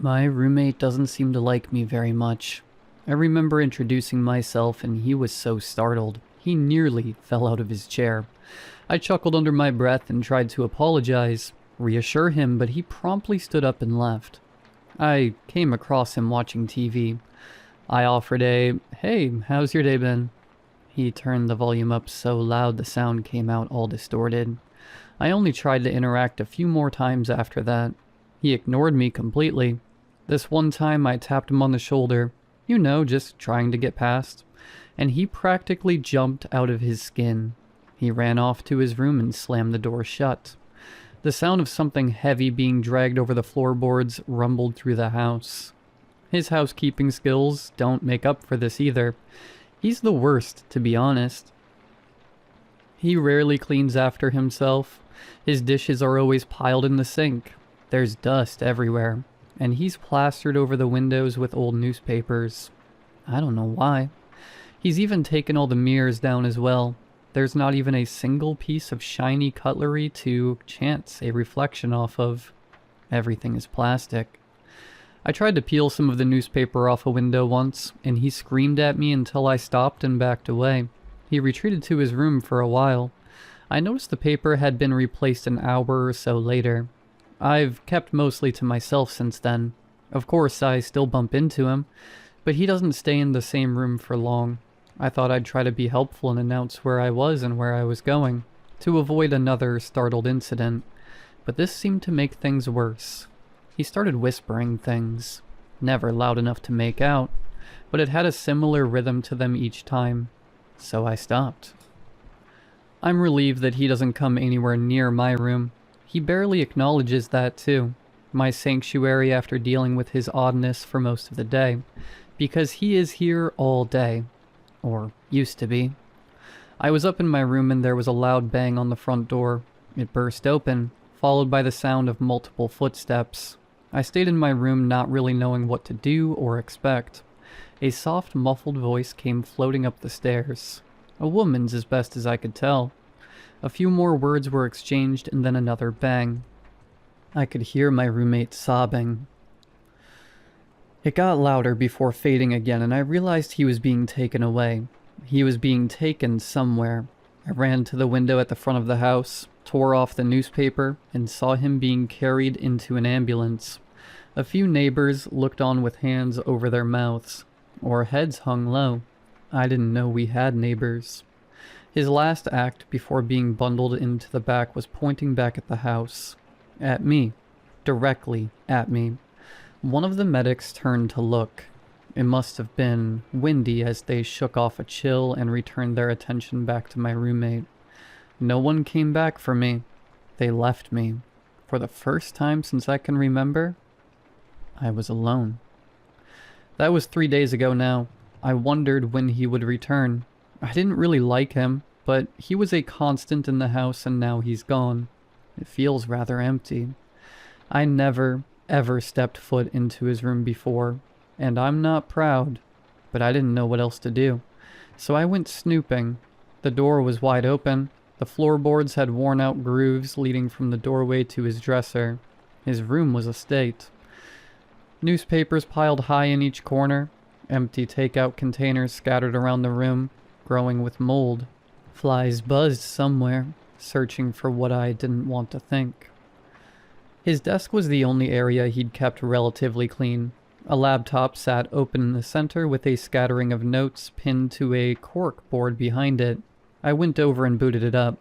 My roommate doesn't seem to like me very much. I remember introducing myself and he was so startled. He nearly fell out of his chair. I chuckled under my breath and tried to apologize, reassure him, but he promptly stood up and left. I came across him watching TV. I offered a, "Hey, how's your day been?" He turned the volume up so loud the sound came out all distorted. I only tried to interact a few more times after that. He ignored me completely. This one time I tapped him on the shoulder, just trying to get past, and he practically jumped out of his skin. He ran off to his room and slammed the door shut. The sound of something heavy being dragged over the floorboards rumbled through the house. His housekeeping skills don't make up for this either. He's the worst, to be honest. He rarely cleans after himself. His dishes are always piled in the sink. There's dust everywhere, and he's plastered over the windows with old newspapers. I don't know why. He's even taken all the mirrors down as well. There's not even a single piece of shiny cutlery to chance a reflection off of. Everything is plastic. I tried to peel some of the newspaper off a window once, and he screamed at me until I stopped and backed away. He retreated to his room for a while. I noticed the paper had been replaced an hour or so later. I've kept mostly to myself since then. Of course, I still bump into him, but he doesn't stay in the same room for long. I thought I'd try to be helpful and announce where I was and where I was going, to avoid another startled incident, but this seemed to make things worse. He started whispering things, never loud enough to make out, but it had a similar rhythm to them each time, so I stopped. I'm relieved that he doesn't come anywhere near my room. He barely acknowledges that too, my sanctuary after dealing with his oddness for most of the day, because he is here all day. Or used to be. I was up in my room and there was a loud bang on the front door. It burst open, followed by the sound of multiple footsteps. I stayed in my room not really knowing what to do or expect. A soft, muffled voice came floating up the stairs. A woman's as best as I could tell. A few more words were exchanged and then another bang. I could hear my roommate sobbing. It got louder before fading again, and I realized he was being taken away. He was being taken somewhere. I ran to the window at the front of the house, tore off the newspaper, and saw him being carried into an ambulance. A few neighbors looked on with hands over their mouths, or heads hung low. I didn't know we had neighbors. His last act before being bundled into the back was pointing back at the house. At me. Directly at me. One of the medics turned to look. It must have been windy as they shook off a chill and returned their attention back to my roommate. No one came back for me. They left me. For the first time since I can remember, I was alone. That was 3 days ago now. I wondered when he would return. I didn't really like him, but he was a constant in the house and now he's gone. It feels rather empty. I never ever stepped foot into his room before, and I'm not proud, but I didn't know what else to do. So I went snooping. The door was wide open. The floorboards had worn out grooves leading from the doorway to his dresser. His room was a state. Newspapers piled high in each corner, empty takeout containers scattered around the room, growing with mold. Flies buzzed somewhere, searching for what I didn't want to think. His desk was the only area he'd kept relatively clean. A laptop sat open in the center with a scattering of notes pinned to a cork board behind it. I went over and booted it up.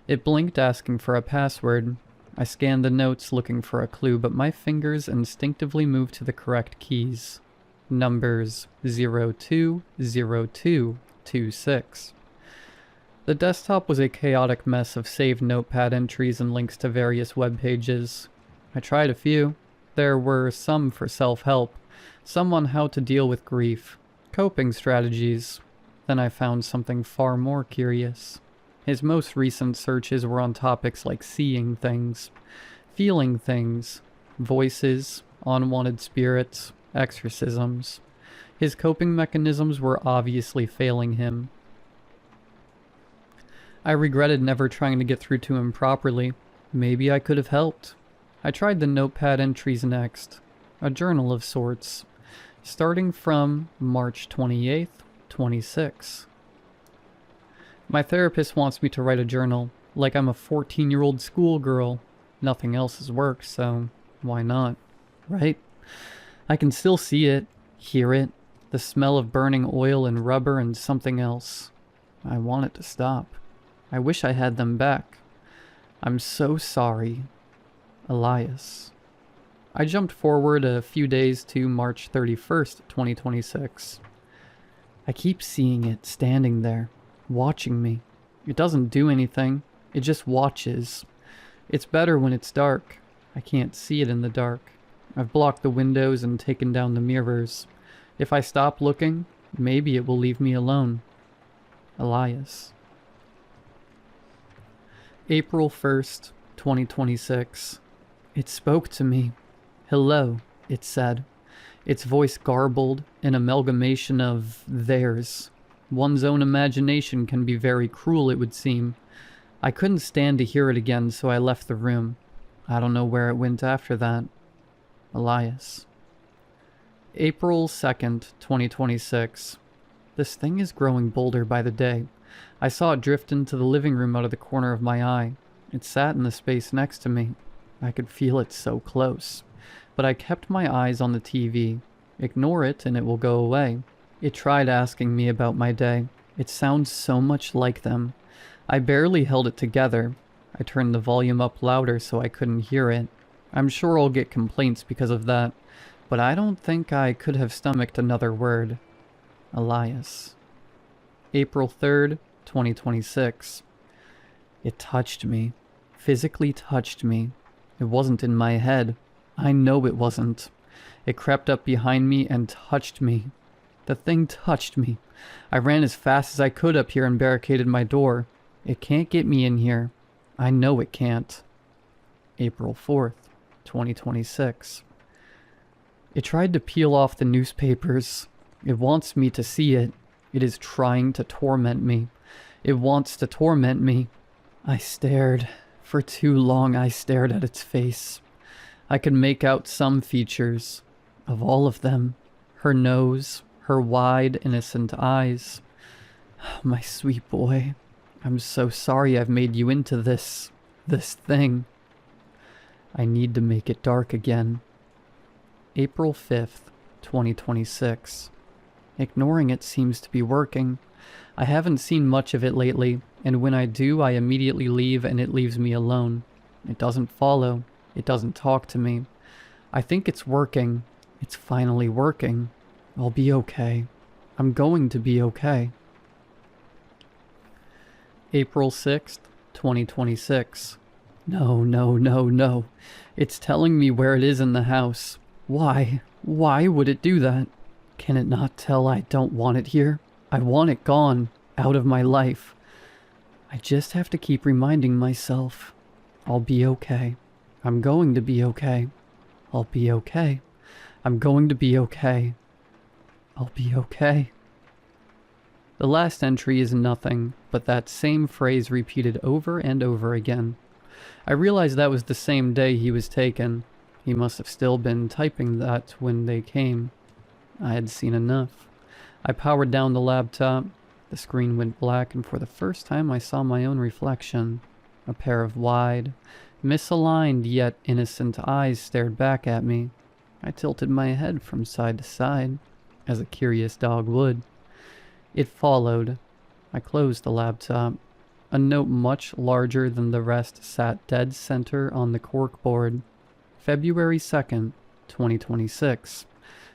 It blinked asking for a password. I scanned the notes looking for a clue, but my fingers instinctively moved to the correct keys. Numbers 020226. The desktop was a chaotic mess of saved notepad entries and links to various web pages. I tried a few. There were some for self-help, some on how to deal with grief, coping strategies. Then I found something far more curious. His most recent searches were on topics like seeing things, feeling things, voices, unwanted spirits, exorcisms. His coping mechanisms were obviously failing him. I regretted never trying to get through to him properly. Maybe I could have helped. I tried the notepad entries next. a journal of sorts, starting from March 28th, 26. My therapist wants me to write a journal, like I'm a 14-year-old schoolgirl. Nothing else has worked, so why not, right? I can still see it, hear it, the smell of burning oil and rubber and something else. I want it to stop. I wish I had them back. I'm so sorry. Elias. I jumped forward a few days to March 31st, 2026. I keep seeing it standing there, watching me. It doesn't do anything. It just watches. It's better when it's dark. I can't see it in the dark. I've blocked the windows and taken down the mirrors. If I stop looking, maybe it will leave me alone. Elias. April 1st, 2026. It spoke to me. Hello, it said. Its voice garbled, an amalgamation of theirs. One's own imagination can be very cruel, it would seem. I couldn't stand to hear it again, so I left the room. I don't know where it went after that. Elias. April 2nd, 2026. This thing is growing bolder by the day. I saw it drift into the living room out of the corner of my eye. It sat in the space next to me. I could feel it so close. But I kept my eyes on the TV. Ignore it and it will go away. It tried asking me about my day. It sounds so much like them. I barely held it together. I turned the volume up louder so I couldn't hear it. I'm sure I'll get complaints because of that, but I don't think I could have stomached another word. Elias. April 3rd, 2026. It touched me. Physically touched me. It wasn't in my head. I know it wasn't. It crept up behind me and touched me. The thing touched me. I ran as fast as I could up here and barricaded my door. It can't get me in here. I know it can't. April 4th, 2026. It tried to peel off the newspapers. It wants me to see it. It is trying to torment me. It wants to torment me. I stared. For too long I stared at its face. I could make out some features. Of all of them. Her nose. Her wide, innocent eyes. My sweet boy. I'm so sorry I've made you into this thing. I need to make it dark again. April 5th, 2026. Ignoring it seems to be working. I haven't seen much of it lately, and when I do, I immediately leave and it leaves me alone. It doesn't follow. It doesn't talk to me. I think it's working. It's finally working. I'll be okay. I'm going to be okay. April 6th, 2026. No, no, no, no. It's telling me where it is in the house. Why? Why would it do that? Can it not tell I don't want it here? I want it gone, out of my life. I just have to keep reminding myself. I'll be okay. I'm going to be okay. I'll be okay. I'm going to be okay. I'll be okay. The last entry is nothing but that same phrase repeated over and over again. I realized that was the same day he was taken. He must have still been typing that when they came. I had seen enough. I powered down the laptop. The screen went black, and for the first time I saw my own reflection. A pair of wide, misaligned yet innocent eyes stared back at me. I tilted my head from side to side, as a curious dog would. It followed. I closed the laptop. A note much larger than the rest sat dead center on the corkboard. February 2nd, 2026.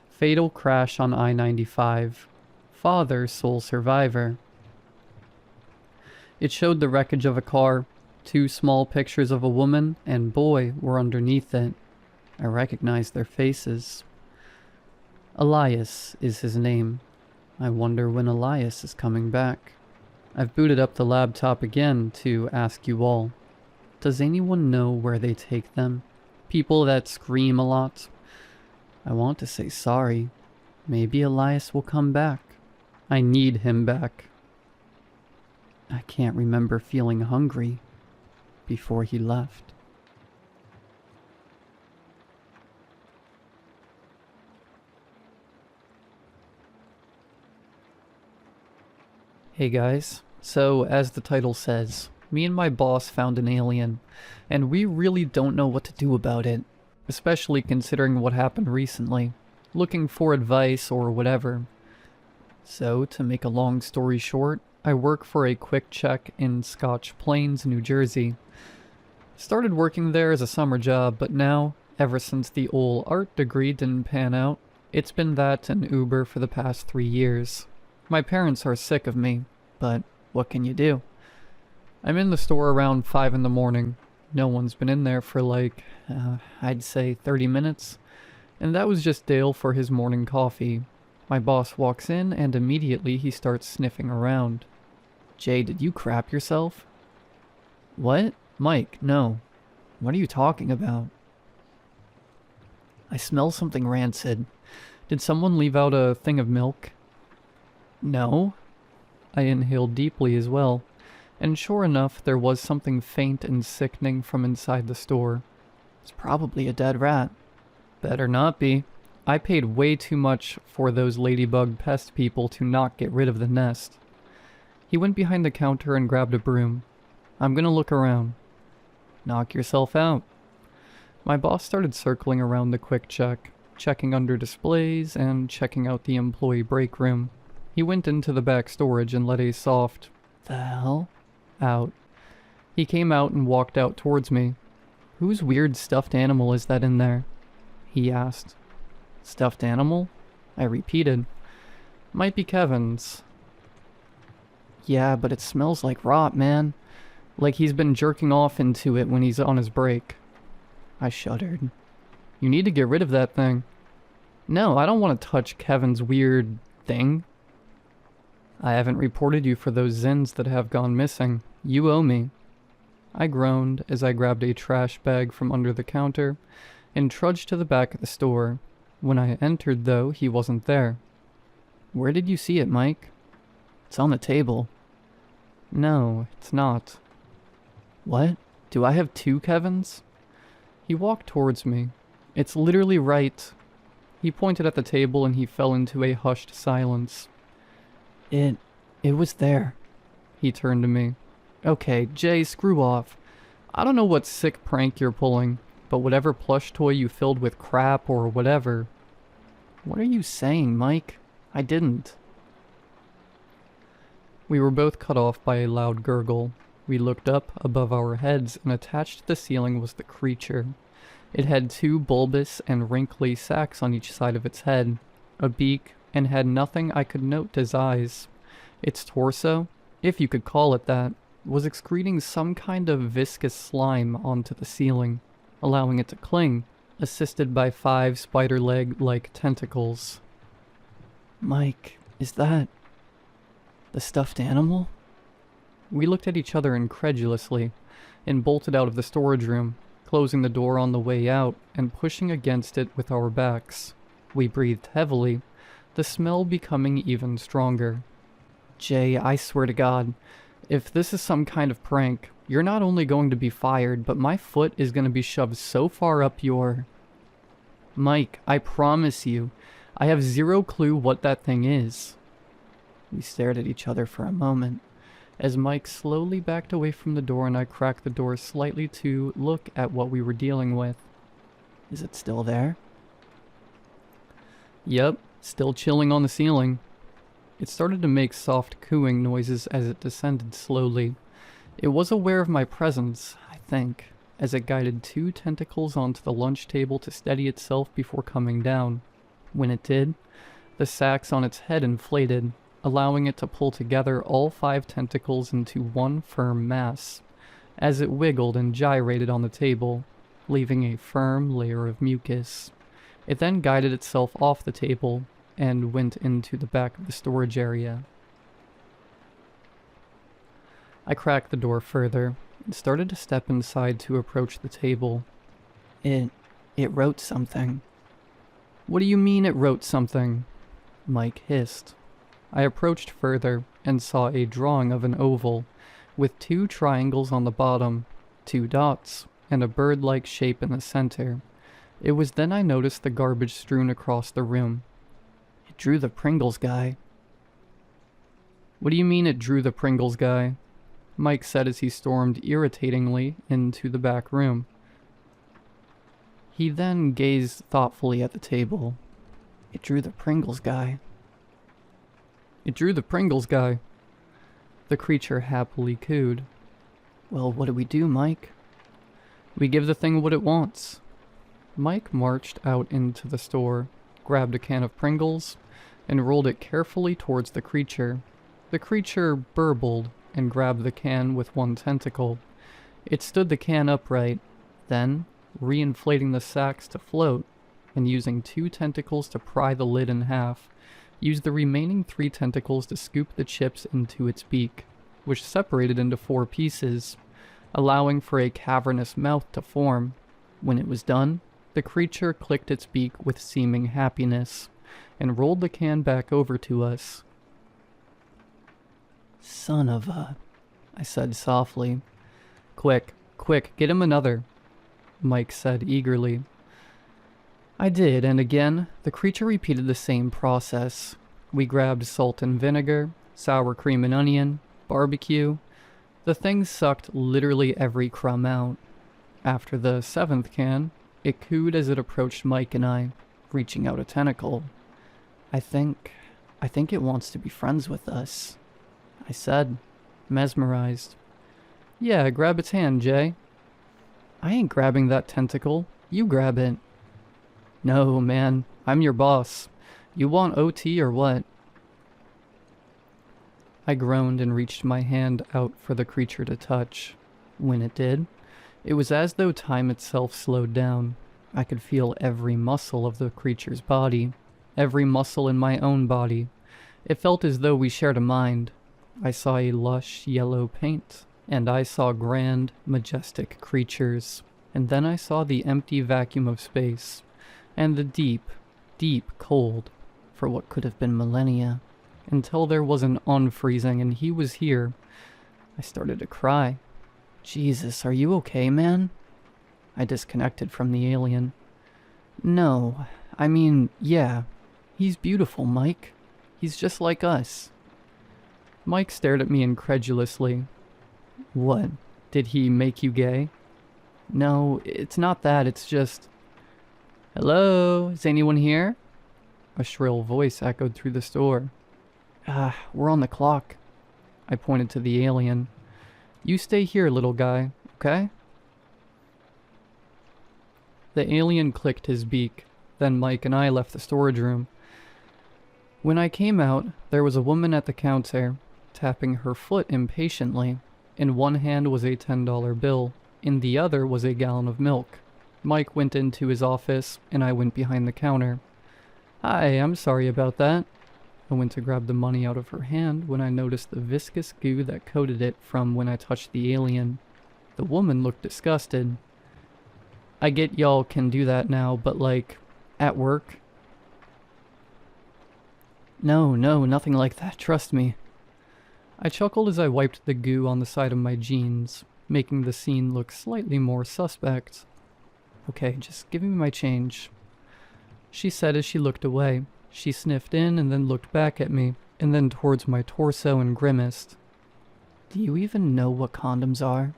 Fatal crash on I-95. Father sole survivor. It showed the wreckage of a car. 2 small pictures of a woman and boy were underneath it. I recognized their faces. Elias is his name. I wonder when Elias is coming back. I've booted up the laptop again to ask you all. Does anyone know where they take them? People that scream a lot? I want to say sorry. Maybe Elias will come back. I need him back. I can't remember feeling hungry before he left. Hey guys. So, as the title says, me and my boss found an alien, and we really don't know what to do about it, especially considering what happened recently. Looking for advice or whatever. So, to make a long story short, I work for a quick check in Scotch Plains, New Jersey. Started working there as a summer job, but now, ever since the ol' art degree didn't pan out, it's been that and Uber for the past 3 years. My parents are sick of me, but what can you do? I'm in the store around 5 in the morning. No one's been in there for I'd say 30 minutes. And that was just Dale for his morning coffee. My boss walks in and immediately he starts sniffing around. Jay, did you crap yourself? What? Mike, no. What are you talking about? I smell something rancid. Did someone leave out a thing of milk? No. I inhaled deeply as well, and sure enough, there was something faint and sickening from inside the store. It's probably a dead rat. Better not be. I paid way too much for those ladybug pest people to not get rid of the nest. He went behind the counter and grabbed a broom. I'm gonna look around. Knock yourself out. My boss started circling around the quick check, checking under displays and checking out the employee break room. He went into the back storage and let a soft, "The hell?" out. He came out and walked out towards me. Whose weird stuffed animal is that in there? He asked. Stuffed animal? I repeated. Might be Kevin's. Yeah, but it smells like rot, man. Like he's been jerking off into it when he's on his break. I shuddered. You need to get rid of that thing. No, I don't want to touch Kevin's weird thing. I haven't reported you for those Zins that have gone missing. You owe me. I groaned as I grabbed a trash bag from under the counter and trudged to the back of the store. When I entered, though, he wasn't there. Where did you see it, Mike? It's on the table. No, it's not. What? Do I have 2 Kevins? He walked towards me. It's literally right. He pointed at the table and he fell into a hushed silence. It was there. He turned to me. Okay, Jay, screw off. I don't know what sick prank you're pulling, but whatever plush toy you filled with crap or whatever. What are you saying, Mike? I didn't. We were both cut off by a loud gurgle. We looked up above our heads and attached to the ceiling was the creature. It had 2 bulbous and wrinkly sacs on each side of its head, a beak, and had nothing I could note as eyes. Its torso, if you could call it that, was excreting some kind of viscous slime onto the ceiling, allowing it to cling, assisted by 5 spider leg-like tentacles. Mike, is that the stuffed animal? We looked at each other incredulously, and bolted out of the storage room, closing the door on the way out and pushing against it with our backs. We breathed heavily, the smell becoming even stronger. Jay, I swear to God, if this is some kind of prank, you're not only going to be fired, but my foot is going to be shoved so far up your... Mike, I promise you, I have 0 clue what that thing is. We stared at each other for a moment, as Mike slowly backed away from the door and I cracked the door slightly to look at what we were dealing with. Is it still there? Yep, still chilling on the ceiling. It started to make soft cooing noises as it descended slowly. It was aware of my presence, I think, as it guided 2 tentacles onto the lunch table to steady itself before coming down. When it did, the sacs on its head inflated, allowing it to pull together all 5 tentacles into one firm mass, as it wiggled and gyrated on the table, leaving a firm layer of mucus. It then guided itself off the table and went into the back of the storage area. I cracked the door further and started to step inside to approach the table. It wrote something. What do you mean it wrote something? Mike hissed. I approached further and saw a drawing of an oval, with 2 triangles on the bottom, 2 dots, and a bird-like shape in the center. It was then I noticed the garbage strewn across the room. It drew the Pringles guy. What do you mean it drew the Pringles guy? Mike said as he stormed irritatingly into the back room. He then gazed thoughtfully at the table. It drew the Pringles guy. It drew the Pringles guy. The creature happily cooed. Well, what do we do, Mike? We give the thing what it wants. Mike marched out into the store, grabbed a can of Pringles, and rolled it carefully towards the creature. The creature burbled and grabbed the can with one tentacle. It stood the can upright, then, reinflating the sacks to float, and using 2 tentacles to pry the lid in half, used the remaining 3 tentacles to scoop the chips into its beak, which separated into 4 pieces, allowing for a cavernous mouth to form. When it was done, the creature clicked its beak with seeming happiness, and rolled the can back over to us. Son of a... I said softly. Quick, get him another, Mike said eagerly. I did, and again, the creature repeated the same process. We grabbed salt and vinegar, sour cream and onion, barbecue. The thing sucked literally every crumb out. After the 7th can, it cooed as it approached Mike and I, reaching out a tentacle. I think it wants to be friends with us, I said, mesmerized. Yeah, grab its hand, Jay. I ain't grabbing that tentacle. You grab it. No, man, I'm your boss. You want OT or what? I groaned and reached my hand out for the creature to touch. When it did, it was as though time itself slowed down. I could feel every muscle of the creature's body, every muscle in my own body. It felt as though we shared a mind. I saw a lush yellow paint, and I saw grand, majestic creatures. And then I saw the empty vacuum of space, and the deep, deep cold, for what could have been millennia, until there was an unfreezing and he was here. I started to cry. Jesus, are you okay, man? I disconnected from the alien. No, I mean, yeah. He's beautiful, Mike. He's just like us. Mike stared at me incredulously. What? Did he make you gay? No, it's not that, it's just... Hello? Is anyone here? A shrill voice echoed through the store. We're on the clock. I pointed to the alien. You stay here, little guy, okay? The alien clicked his beak. Then Mike and I left the storage room. When I came out, there was a woman at the counter, tapping her foot impatiently. In one hand was a $10 bill. In the other was a gallon of milk. Mike went into his office, and I went behind the counter. Hi, I'm sorry about that. I went to grab the money out of her hand when I noticed the viscous goo that coated it from when I touched the alien. The woman looked disgusted. I get y'all can do that now, but like, at work? No, nothing like that, trust me. I chuckled as I wiped the goo on the side of my jeans, making the scene look slightly more suspect. Okay, just give me my change, she said as she looked away. She sniffed in and then looked back at me, and then towards my torso and grimaced. Do you even know what condoms are?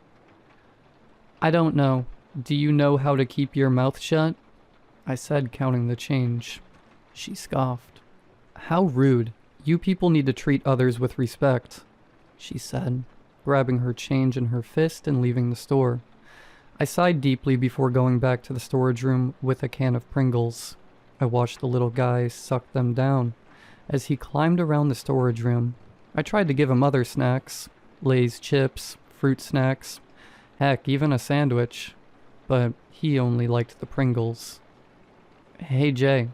I don't know. Do you know how to keep your mouth shut? I said, counting the change. She scoffed. How rude. You people need to treat others with respect, she said, grabbing her change in her fist and leaving the store. I sighed deeply before going back to the storage room with a can of Pringles. I watched the little guy suck them down as he climbed around the storage room. I tried to give him other snacks, Lay's chips, fruit snacks, heck, even a sandwich, but he only liked the Pringles. Hey Jay,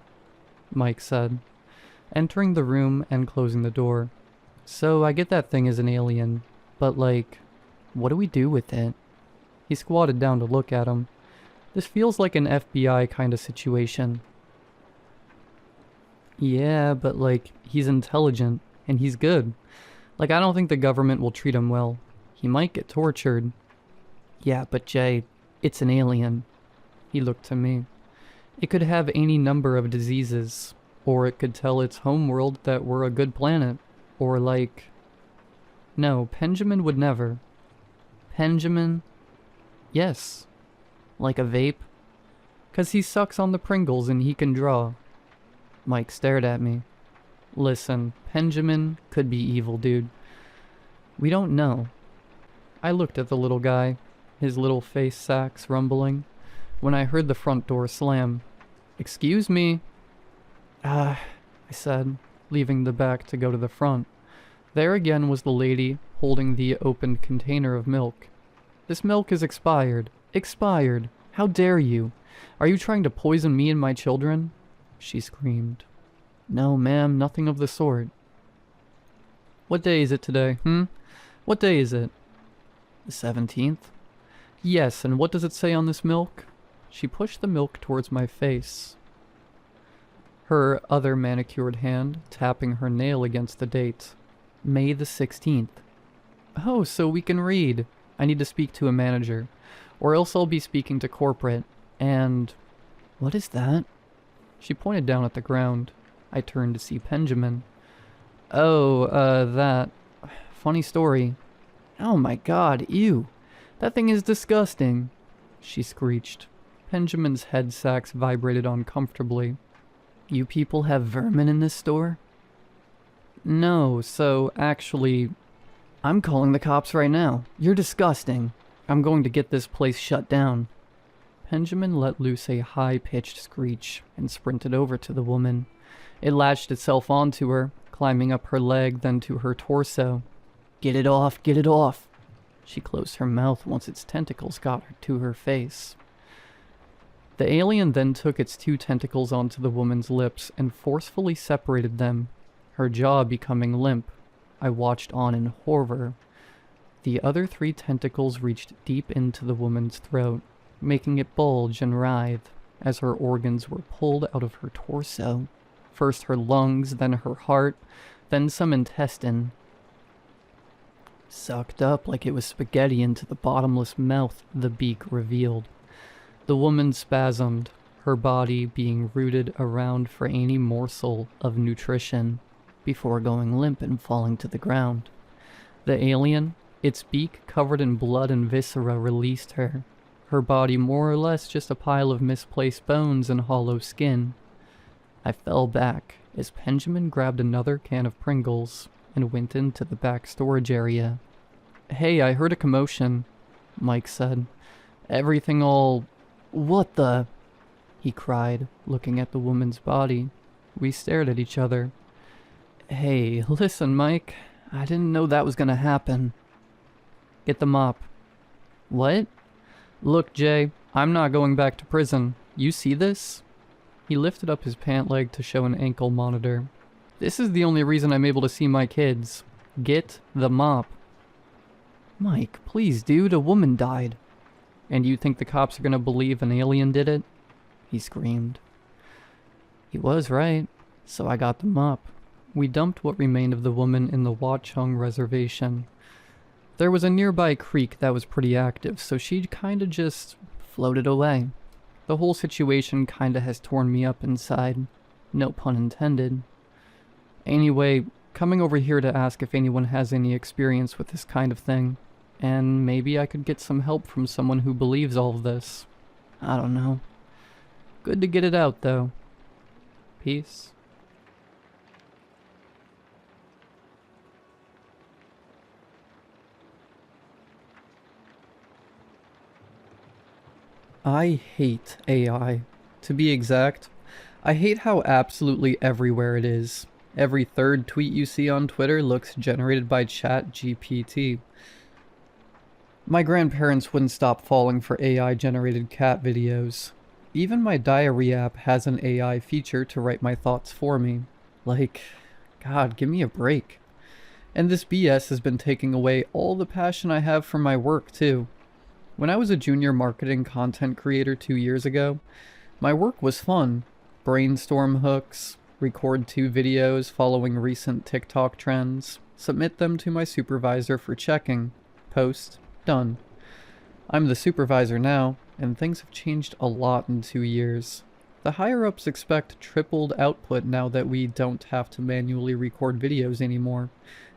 Mike said, entering the room and closing the door. So I get that thing is an alien, but like, what do we do with it? He squatted down to look at him. This feels like an FBI kind of situation. Yeah, but like, he's intelligent, and he's good. Like, I don't think the government will treat him well. He might get tortured. Yeah, but Jay, it's an alien. He looked to me. It could have any number of diseases, or it could tell its homeworld that we're a good planet, or like, No, Benjamin would never. Benjamin? Yes. Like a vape? 'Cause he sucks on the Pringles and he can draw. Mike stared at me. Listen, Benjamin could be evil, dude. We don't know. I looked at the little guy, his little face sacs rumbling, when I heard the front door slam. Excuse me? I said, leaving the back to go to the front. There again was the lady holding the opened container of milk. This milk is expired. Expired! How dare you? Are you trying to poison me and my children? She screamed. No, ma'am, nothing of the sort. What day is it today, What day is it? The 17th? Yes, and what does it say on this milk? She pushed the milk towards my face, her other manicured hand tapping her nail against the date. May the 16th. Oh, so we can read. I need to speak to a manager, or else I'll be speaking to corporate, and... What is that? She pointed down at the ground. I turned to see Benjamin. Oh, that... Funny story. Oh my god, ew. That thing is disgusting, she screeched. Benjamin's head sacs vibrated uncomfortably. You people have vermin in this store? No, so actually... I'm calling the cops right now. You're disgusting. I'm going to get this place shut down. Benjamin let loose a high-pitched screech and sprinted over to the woman. It latched itself onto her, climbing up her leg, then to her torso. Get it off, get it off. She closed her mouth once its tentacles got her to her face. The alien then took its two tentacles onto the woman's lips and forcefully separated them, her jaw becoming limp. I watched on in horror. The other three tentacles reached deep into the woman's throat, making it bulge and writhe as her organs were pulled out of her torso. First her lungs, then her heart, then some intestine. Sucked up like it was spaghetti into the bottomless mouth the beak revealed. The woman spasmed, her body being rooted around for any morsel of nutrition, before going limp and falling to the ground. The alien, its beak covered in blood and viscera, released her, her body more or less just a pile of misplaced bones and hollow skin. I fell back as Benjamin grabbed another can of Pringles and went into the back storage area. Hey, I heard a commotion, Mike said. Everything all... What the... He cried, looking at the woman's body. We stared at each other. Hey, listen, Mike. I didn't know that was gonna happen. Get the mop. What? Look, Jay, I'm not going back to prison. You see this? He lifted up his pant leg to show an ankle monitor. This is the only reason I'm able to see my kids. Get the mop. Mike, please, dude, a woman died. And you think the cops are gonna believe an alien did it? He screamed. He was right, so I got the mop. We dumped what remained of the woman in the Watchung Reservation. There was a nearby creek that was pretty active, so she kinda just floated away. The whole situation kinda has torn me up inside. No pun intended. Anyway, coming over here to ask if anyone has any experience with this kind of thing. And maybe I could get some help from someone who believes all of this. I don't know. Good to get it out, though. Peace. I hate AI. To be exact, I hate how absolutely everywhere it is. Every third tweet you see on Twitter looks generated by ChatGPT. My grandparents wouldn't stop falling for AI-generated cat videos. Even my diary app has an AI feature to write my thoughts for me. Like, God, give me a break. And this BS has been taking away all the passion I have for my work, too. When I was a junior marketing content creator 2 years ago, my work was fun. Brainstorm hooks, record 2 videos following recent TikTok trends, submit them to my supervisor for checking, post, done. I'm the supervisor now, and things have changed a lot in 2 years. The higher-ups expect tripled output now that we don't have to manually record videos anymore,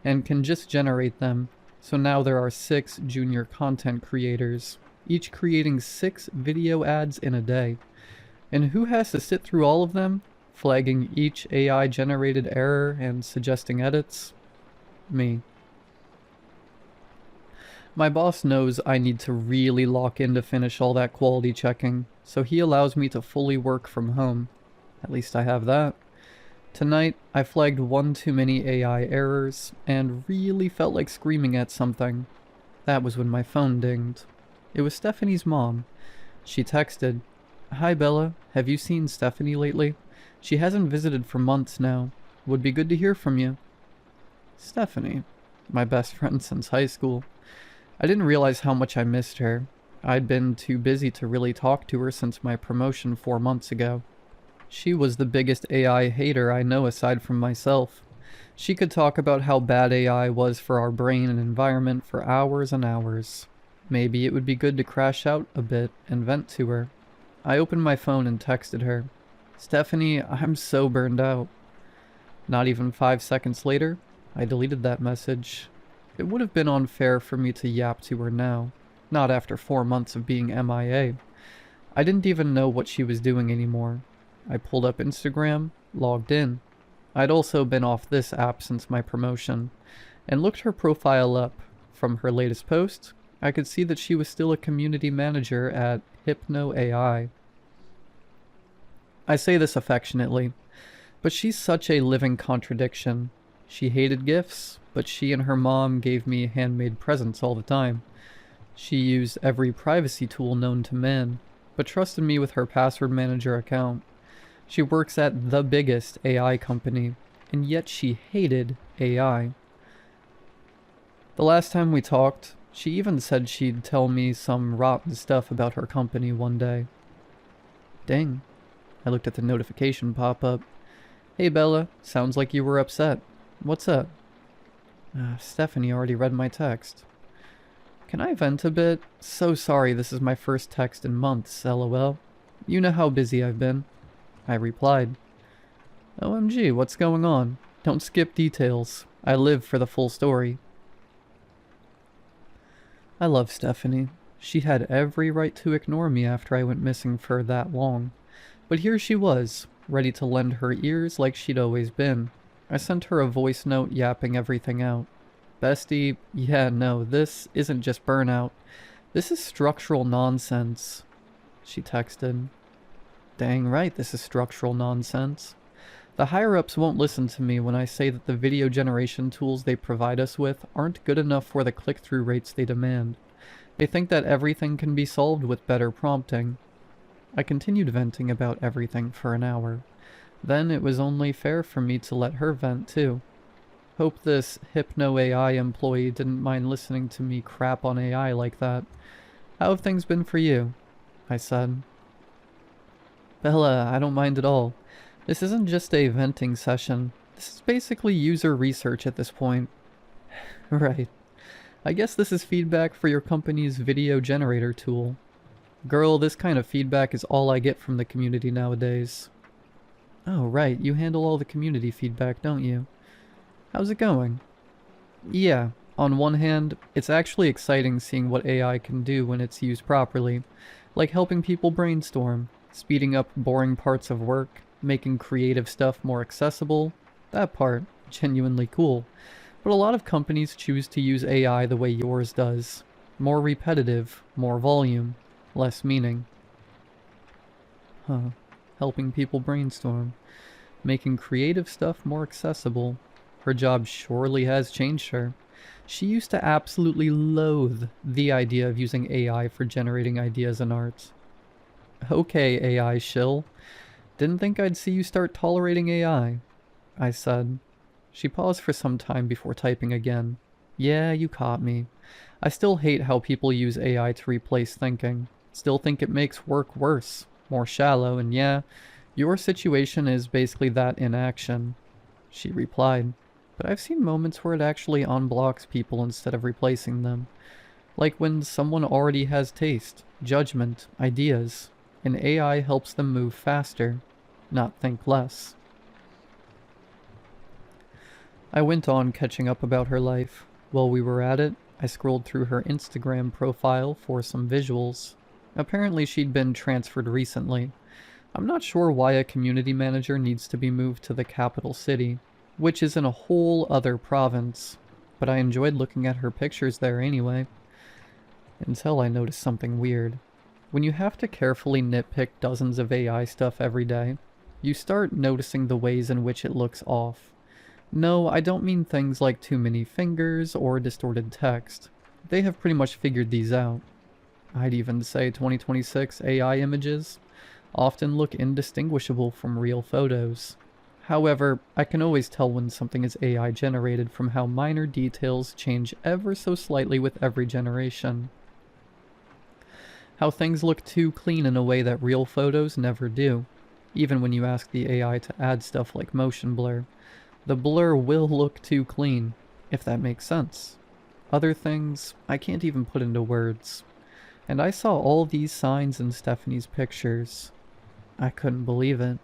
and can just generate them. So now there are 6 junior content creators, each creating 6 video ads in a day. And who has to sit through all of them, flagging each AI-generated error and suggesting edits? Me. My boss knows I need to really lock in to finish all that quality checking, so he allows me to fully work from home. At least I have that. Tonight, I flagged one too many AI errors, and really felt like screaming at something. That was when my phone dinged. It was Stephanie's mom. She texted, "Hi Bella, have you seen Stephanie lately? She hasn't visited for months now. Would be good to hear from you." Stephanie, my best friend since high school. I didn't realize how much I missed her. I'd been too busy to really talk to her since my promotion 4 months ago. She was the biggest AI hater I know aside from myself. She could talk about how bad AI was for our brain and environment for hours and hours. Maybe it would be good to crash out a bit and vent to her. I opened my phone and texted her, "Stephanie, I'm so burned out." Not even 5 seconds later, I deleted that message. It would have been unfair for me to yap to her now, not after 4 months of being MIA. I didn't even know what she was doing anymore. I pulled up Instagram, logged in. I'd also been off this app since my promotion, and looked her profile up. From her latest post, I could see that she was still a community manager at Hypno AI. I say this affectionately, but she's such a living contradiction. She hated gifts, but she and her mom gave me handmade presents all the time. She used every privacy tool known to man, but trusted me with her password manager account. She works at the biggest AI company, and yet she hated AI. The last time we talked, she even said she'd tell me some rotten stuff about her company one day. Dang. I looked at the notification pop-up. "Hey Bella, sounds like you were upset. What's up?" Stephanie already read my text. "Can I vent a bit? So sorry this is my first text in months, lol. You know how busy I've been." I replied. "OMG, what's going on? Don't skip details. I live for the full story." I love Stephanie. She had every right to ignore me after I went missing for that long. But here she was, ready to lend her ears like she'd always been. I sent her a voice note yapping everything out. "Bestie, yeah, no, this isn't just burnout. This is structural nonsense." She texted, "Dang right, this is structural nonsense. The higher-ups won't listen to me when I say that the video generation tools they provide us with aren't good enough for the click-through rates they demand. They think that everything can be solved with better prompting." I continued venting about everything for an hour. Then it was only fair for me to let her vent too. Hope this Hypno AI employee didn't mind listening to me crap on AI like that. "How have things been for you?" I said. "Bella, I don't mind at all. This isn't just a venting session. This is basically user research at this point." "Right. I guess this is feedback for your company's video generator tool." "Girl, this kind of feedback is all I get from the community nowadays." "Oh, right, you handle all the community feedback, don't you? How's it going?" "Yeah, on one hand, it's actually exciting seeing what AI can do when it's used properly, like helping people brainstorm, speeding up boring parts of work, making creative stuff more accessible. That part, genuinely cool. But a lot of companies choose to use AI the way yours does. More repetitive, more volume, less meaning." Huh. Helping people brainstorm. Making creative stuff more accessible. Her job surely has changed her. She used to absolutely loathe the idea of using AI for generating ideas and art. "Okay, AI shill. Didn't think I'd see you start tolerating AI," I said. She paused for some time before typing again. "Yeah, you caught me. I still hate how people use AI to replace thinking. Still think it makes work worse, more shallow, and yeah, your situation is basically that in action." She replied, "But I've seen moments where it actually unblocks people instead of replacing them. Like when someone already has taste, judgment, ideas. and AI helps them move faster, not think less. I went on catching up about her life. While we were at it, I scrolled through her Instagram profile for some visuals. Apparently she'd been transferred recently. I'm not sure why a community manager needs to be moved to the capital city, which is in a whole other province, but I enjoyed looking at her pictures there anyway. Until I noticed something weird. When you have to carefully nitpick dozens of AI stuff every day, you start noticing the ways in which it looks off. No, I don't mean things like too many fingers or distorted text. They have pretty much figured these out. I'd even say 2026 AI images often look indistinguishable from real photos. However, I can always tell when something is AI generated from how minor details change ever so slightly with every generation. How things look too clean in a way that real photos never do, even when you ask the AI to add stuff like motion blur. The blur will look too clean, if that makes sense. Other things, I can't even put into words. And I saw all these signs in Stephanie's pictures. I couldn't believe it.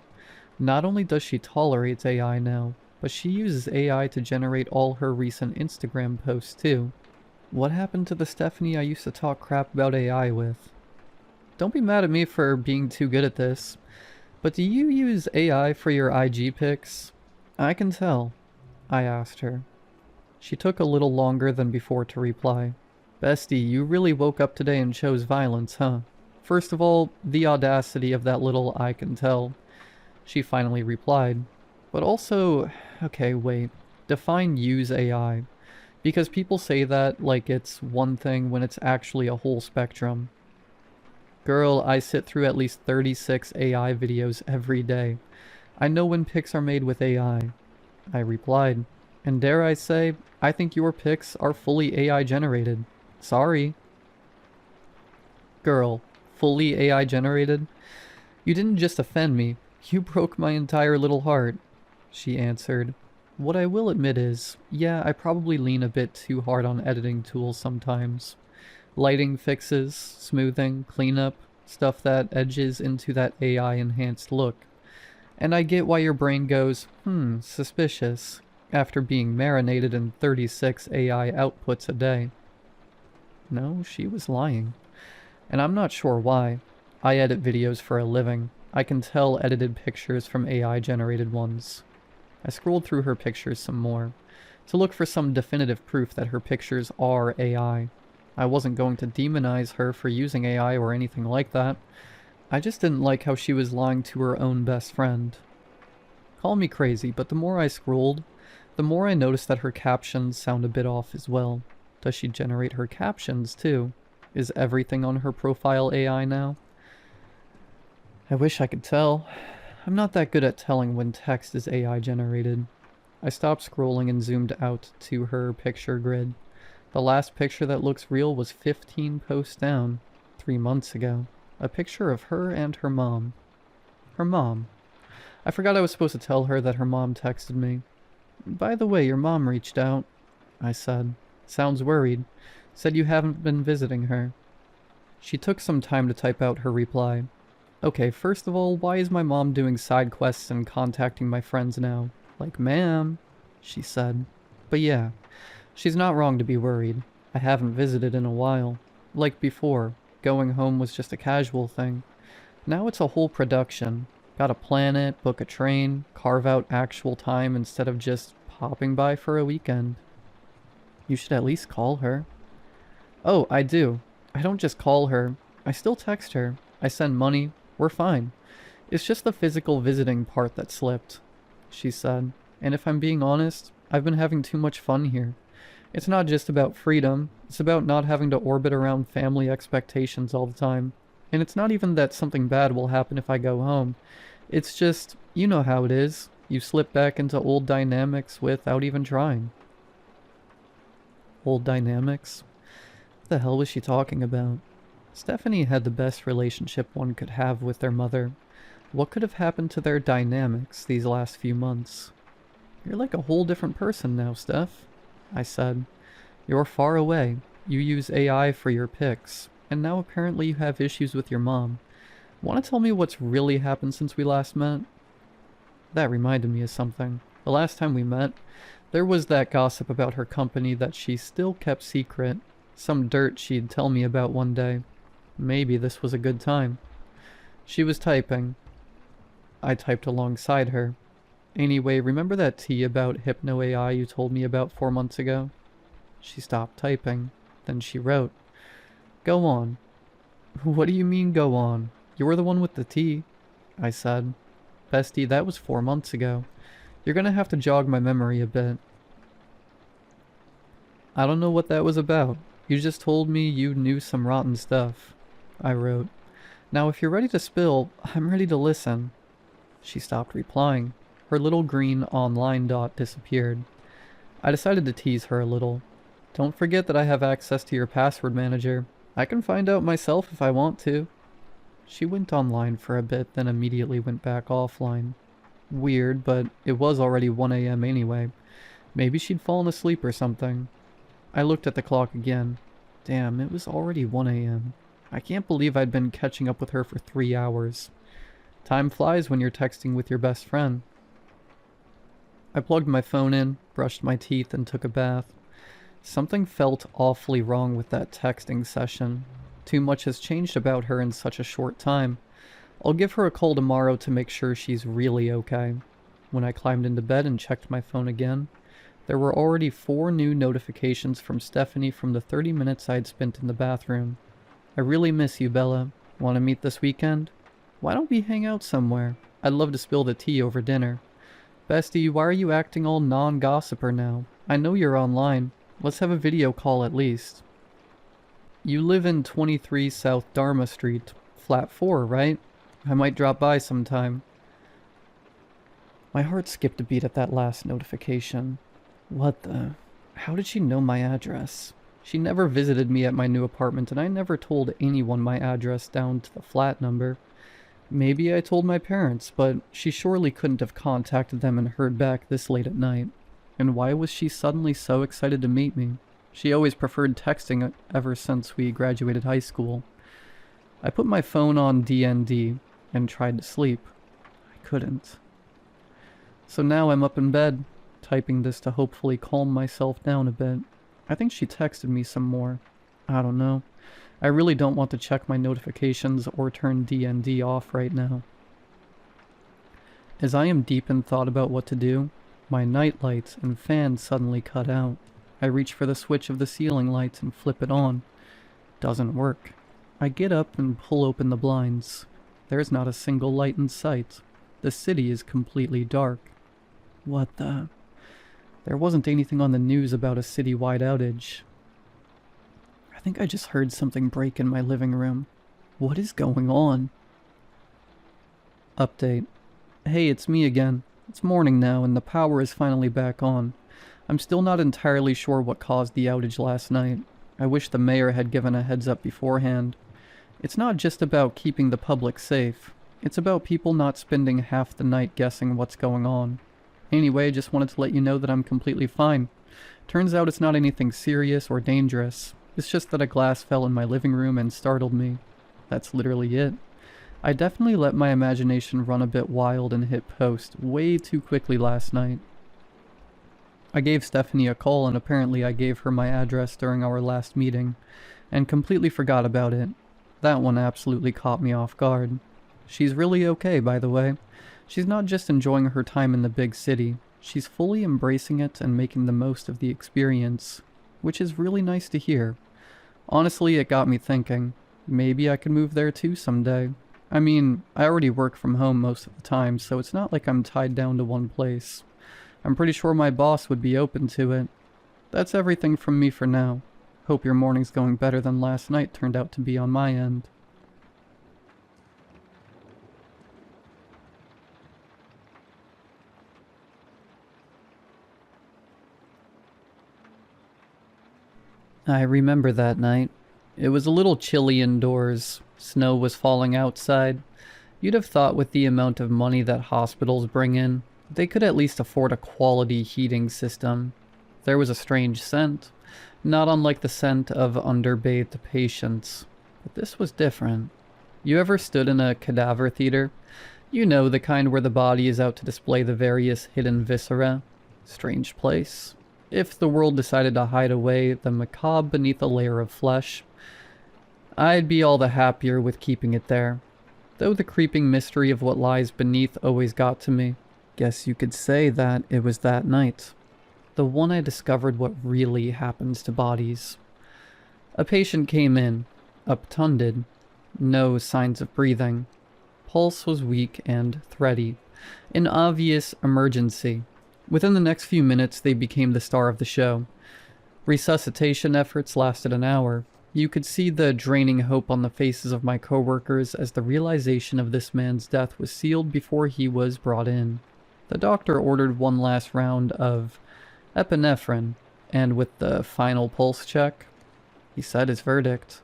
Not only does she tolerate AI now, but she uses AI to generate all her recent Instagram posts too. What happened to the Stephanie I used to talk crap about AI with? Don't be mad at me for being too good at this, but do you use AI for your IG pics? I can tell, I asked her. She took a little longer than before to reply. Bestie, you really woke up today and chose violence, huh? First of all, the audacity of that little I can tell, she finally replied. But also, okay, wait, define use AI. Because people say that like it's one thing when it's actually a whole spectrum. Girl, I sit through at least 36 AI videos every day. I know when pics are made with AI. I replied. And dare I say, I think your pics are fully AI generated. Sorry. Girl, fully AI generated? You didn't just offend me, you broke my entire little heart, she answered. What I will admit is, yeah, I probably lean a bit too hard on editing tools sometimes. Lighting fixes, smoothing, cleanup, stuff that edges into that AI-enhanced look. And I get why your brain goes, suspicious, after being marinated in 36 AI outputs a day. No, she was lying. And I'm not sure why. I edit videos for a living. I can tell edited pictures from AI-generated ones. I scrolled through her pictures some more, to look for some definitive proof that her pictures are AI. I wasn't going to demonize her for using AI or anything like that. I just didn't like how she was lying to her own best friend. Call me crazy, but the more I scrolled, the more I noticed that her captions sound a bit off as well. Does she generate her captions too? Is everything on her profile AI now? I wish I could tell. I'm not that good at telling when text is AI generated. I stopped scrolling and zoomed out to her picture grid. The last picture that looks real was 15 posts down, 3 months ago. A picture of her and her mom. Her mom. I forgot I was supposed to tell her that her mom texted me. By the way, your mom reached out, I said. Sounds worried. Said you haven't been visiting her. She took some time to type out her reply. Okay, first of all, why is my mom doing side quests and contacting my friends now? Like, ma'am, she said. But yeah, she's not wrong to be worried. I haven't visited in a while. Like before, going home was just a casual thing. Now it's a whole production. Gotta plan it, book a train, carve out actual time instead of just popping by for a weekend. You should at least call her. Oh, I do. I don't just call her. I still text her. I send money. We're fine. It's just the physical visiting part that slipped, she said. And if I'm being honest, I've been having too much fun here. It's not just about freedom. It's about not having to orbit around family expectations all the time. And it's not even that something bad will happen if I go home. It's just, you know how it is. You slip back into old dynamics without even trying. Old dynamics? What the hell was she talking about? Stephanie had the best relationship one could have with their mother. What could have happened to their dynamics these last few months? You're like a whole different person now, Steph, I said. You're far away. You use AI for your pics, and now apparently you have issues with your mom. Want to tell me what's really happened since we last met? That reminded me of something. The last time we met, there was that gossip about her company that she still kept secret. Some dirt she'd tell me about one day. Maybe this was a good time. She was typing. I typed alongside her. Anyway, remember that tea about Hypno AI you told me about 4 months ago? She stopped typing. Then she wrote, "Go on." "What do you mean, go on? You're the one with the tea," I said. "Bestie, that was 4 months ago. You're gonna have to jog my memory a bit." "I don't know what that was about. You just told me you knew some rotten stuff," I wrote. "Now if you're ready to spill, I'm ready to listen." She stopped replying. Her little green online dot disappeared. I decided to tease her a little. "Don't forget that I have access to your password manager. I can find out myself if I want to." She went online for a bit, then immediately went back offline. Weird, but it was already 1 a.m. anyway. Maybe she'd fallen asleep or something. I looked at the clock again. Damn, it was already 1 a.m. I can't believe I'd been catching up with her for 3 hours. Time flies when you're texting with your best friend. I plugged my phone in, brushed my teeth, and took a bath. Something felt awfully wrong with that texting session. Too much has changed about her in such a short time. I'll give her a call tomorrow to make sure she's really okay. When I climbed into bed and checked my phone again, there were already 4 new notifications from Stephanie from the 30 minutes I'd spent in the bathroom. "I really miss you, Bella. Want to meet this weekend? Why don't we hang out somewhere? I'd love to spill the tea over dinner. Bestie, why are you acting all non-gossiper now? I know you're online. Let's have a video call at least. You live in 23 South Dharma Street, flat 4, right? I might drop by sometime." My heart skipped a beat at that last notification. What the... How did she know my address? She never visited me at my new apartment, and I never told anyone my address down to the flat number. Maybe I told my parents, but she surely couldn't have contacted them and heard back this late at night. And why was she suddenly so excited to meet me? She always preferred texting ever since we graduated high school. I put my phone on DND and tried to sleep. I couldn't. So now I'm up in bed, typing this to hopefully calm myself down a bit. I think she texted me some more. I don't know. I really don't want to check my notifications or turn DND off right now. As I am deep in thought about what to do, my night lights and fan suddenly cut out. I reach for the switch of the ceiling lights and flip it on. Doesn't work. I get up and pull open the blinds. There's not a single light in sight. The city is completely dark. What the... There wasn't anything on the news about a citywide outage. I think I just heard something break in my living room. What is going on? Update. Hey, it's me again. It's morning now, and the power is finally back on. I'm still not entirely sure what caused the outage last night. I wish the mayor had given a heads up beforehand. It's not just about keeping the public safe. It's about people not spending half the night guessing what's going on. Anyway, I just wanted to let you know that I'm completely fine. Turns out it's not anything serious or dangerous. It's just that a glass fell in my living room and startled me. That's literally it. I definitely let my imagination run a bit wild and hit post way too quickly last night. I gave Stephanie a call, and apparently I gave her my address during our last meeting, and completely forgot about it. That one absolutely caught me off guard. She's really okay, by the way. She's not just enjoying her time in the big city, she's fully embracing it and making the most of the experience, which is really nice to hear. Honestly, it got me thinking, maybe I could move there too someday. I mean, I already work from home most of the time, so it's not like I'm tied down to one place. I'm pretty sure my boss would be open to it. That's everything from me for now. Hope your morning's going better than last night turned out to be on my end. I remember that night. It was a little chilly indoors. Snow was falling outside. You'd have thought with the amount of money that hospitals bring in, they could at least afford a quality heating system. There was a strange scent, not unlike the scent of underbathed patients. But this was different. You ever stood in a cadaver theater? You know, the kind where the body is out to display the various hidden viscera. Strange place. If the world decided to hide away the macabre beneath a layer of flesh, I'd be all the happier with keeping it there. Though the creeping mystery of what lies beneath always got to me. Guess you could say that it was that night. The one I discovered what really happens to bodies. A patient came in, obtunded, no signs of breathing. Pulse was weak and thready. An obvious emergency. Within the next few minutes, they became the star of the show. Resuscitation efforts lasted an hour. You could see the draining hope on the faces of my coworkers as the realization of this man's death was sealed before he was brought in. The doctor ordered one last round of epinephrine, and with the final pulse check, he said his verdict.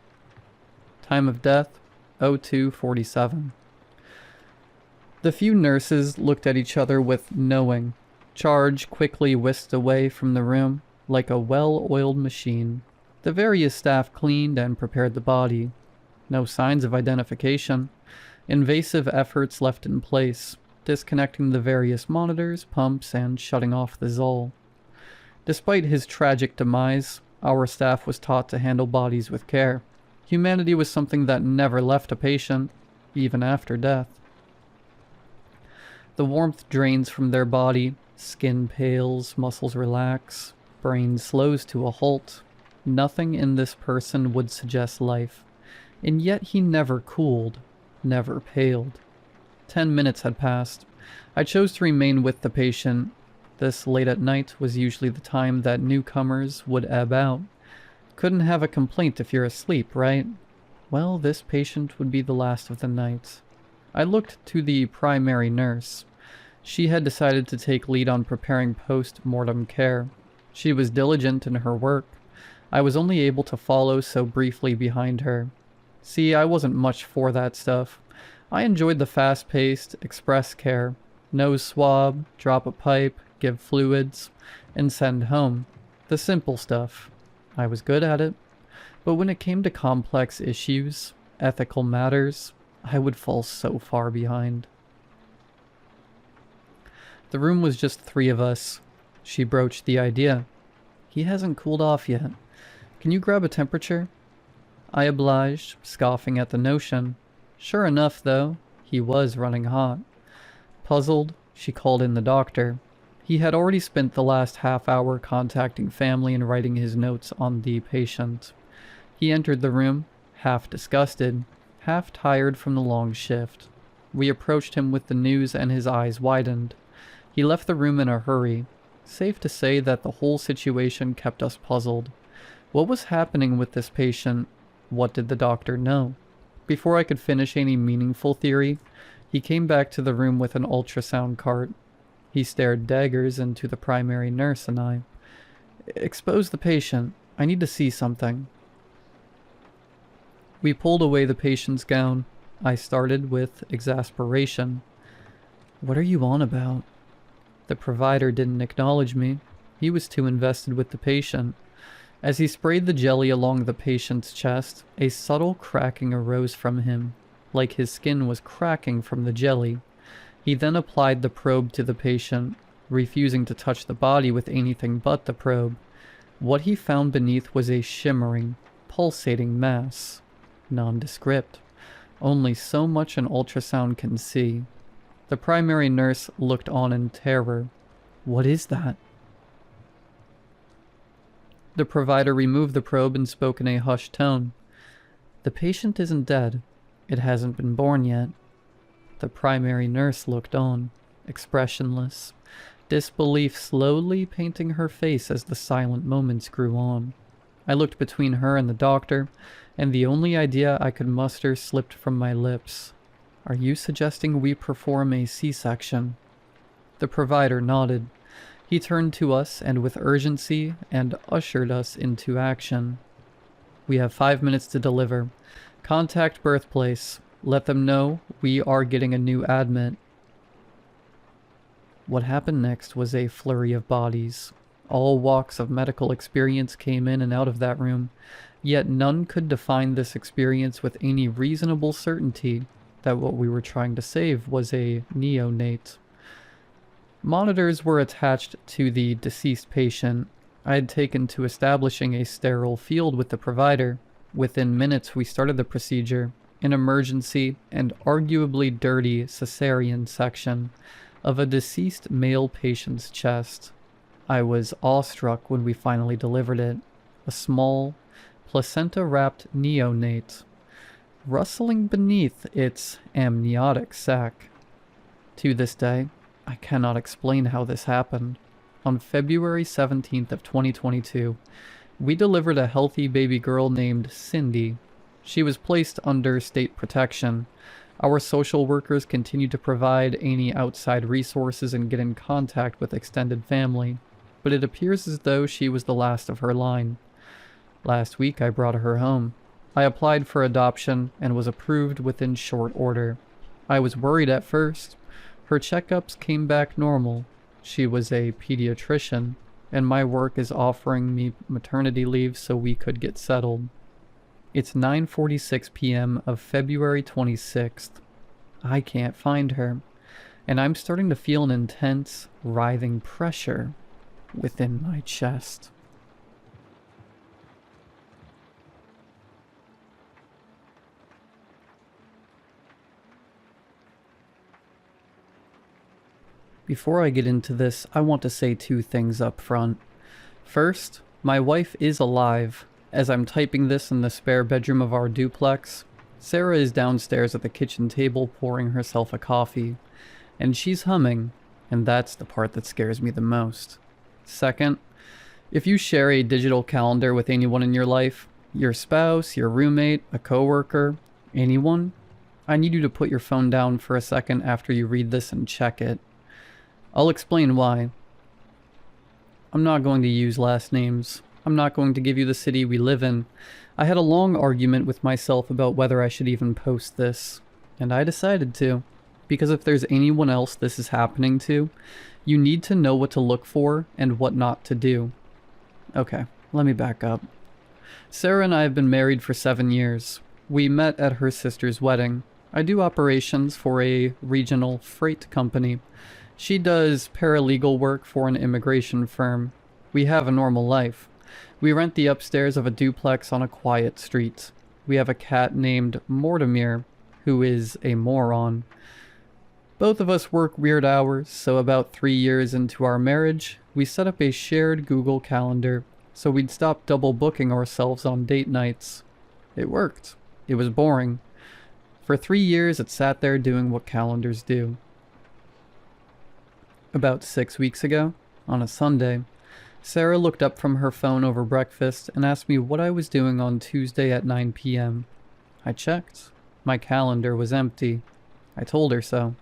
Time of death, 02:47. The few nurses looked at each other with knowing. Charge quickly whisked away from the room like a well-oiled machine. The various staff cleaned and prepared the body. No signs of identification. Invasive efforts left in place, disconnecting the various monitors, pumps, and shutting off the Zoll. Despite his tragic demise, our staff was taught to handle bodies with care. Humanity was something that never left a patient, even after death. The warmth drains from their body, skin pales, muscles relax, brain slows to a halt. Nothing in this person would suggest life, and yet he never cooled, never paled. 10 minutes had passed. I chose to remain with the patient. This late at night was usually the time that newcomers would ebb out. Couldn't have a complaint if you're asleep, right? Well, this patient would be the last of the night. I looked to the primary nurse. She had decided to take lead on preparing post-mortem care. She was diligent in her work. I was only able to follow so briefly behind her. See, I wasn't much for that stuff. I enjoyed the fast-paced, express care. Nose swab, drop a pipe, give fluids, and send home. The simple stuff. I was good at it. But when it came to complex issues, ethical matters, I would fall so far behind. The room was just 3 of us. She broached the idea. He hasn't cooled off yet. Can you grab a temperature? I obliged, scoffing at the notion. Sure enough, though, he was running hot. Puzzled, she called in the doctor. He had already spent the last half hour contacting family and writing his notes on the patient. He entered the room, half disgusted, half tired from the long shift. We approached him with the news and his eyes widened. He left the room in a hurry. Safe to say that the whole situation kept us puzzled. What was happening with this patient? What did the doctor know? Before I could finish any meaningful theory, he came back to the room with an ultrasound cart. He stared daggers into the primary nurse and I. Expose the patient. I need to see something. We pulled away the patient's gown. I started with exasperation. What are you on about? The provider didn't acknowledge me. He was too invested with the patient. As he sprayed the jelly along the patient's chest, a subtle cracking arose from him, like his skin was cracking from the jelly. He then applied the probe to the patient, refusing to touch the body with anything but the probe. What he found beneath was a shimmering, pulsating mass. Nondescript. Only so much an ultrasound can see. The primary nurse looked on in terror. What is that? The provider removed the probe and spoke in a hushed tone. The patient isn't dead. It hasn't been born yet. The primary nurse looked on, expressionless, disbelief slowly painting her face as the silent moments grew on. I looked between her and the doctor, and the only idea I could muster slipped from my lips. Are you suggesting we perform a C-section? The provider nodded. He turned to us and with urgency and ushered us into action. We have 5 minutes to deliver. Contact birthplace. Let them know we are getting a new admit. What happened next was a flurry of bodies. All walks of medical experience came in and out of that room, yet none could define this experience with any reasonable certainty that what we were trying to save was a neonate. Monitors were attached to the deceased patient. I had taken to establishing a sterile field with the provider. Within minutes, we started the procedure, an emergency and arguably dirty cesarean section of a deceased male patient's chest. I was awestruck when we finally delivered it. A small, placenta-wrapped neonate, rustling beneath its amniotic sac. To this day, I cannot explain how this happened. On February 17th of 2022, we delivered a healthy baby girl named Cindy. She was placed under state protection. Our social workers continued to provide any outside resources and get in contact with extended family, but it appears as though she was the last of her line. Last week I brought her home. I applied for adoption and was approved within short order. I was worried at first. Her checkups came back normal. She was a pediatrician, and my work is offering me maternity leave so we could get settled. It's 9:46 p.m. of February 26th. I can't find her, and I'm starting to feel an intense, writhing pressure within my chest. Before I get into this, I want to say two things up front. First, my wife is alive. As I'm typing this in the spare bedroom of our duplex, Sarah is downstairs at the kitchen table pouring herself a coffee, and she's humming, and that's the part that scares me the most. Second, if you share a digital calendar with anyone in your life, your spouse, your roommate, a coworker, anyone, I need you to put your phone down for a second after you read this and check it. I'll explain why. I'm not going to use last names. I'm not going to give you the city we live in. I had a long argument with myself about whether I should even post this, and I decided to, because if there's anyone else this is happening to, you need to know what to look for and what not to do. Okay, let me back up. Sarah and I have been married for 7 years. We met at her sister's wedding. I do operations for a regional freight company. She does paralegal work for an immigration firm. We have a normal life. We rent the upstairs of a duplex on a quiet street. We have a cat named Mortimer, who is a moron. Both of us work weird hours, so about 3 years into our marriage, we set up a shared Google Calendar so we'd stop double booking ourselves on date nights. It worked. It was boring. For 3 years, it sat there doing what calendars do. About 6 weeks ago, on a Sunday, Sarah looked up from her phone over breakfast and asked me what I was doing on Tuesday at 9 p.m. I checked. My calendar was empty. I told her so.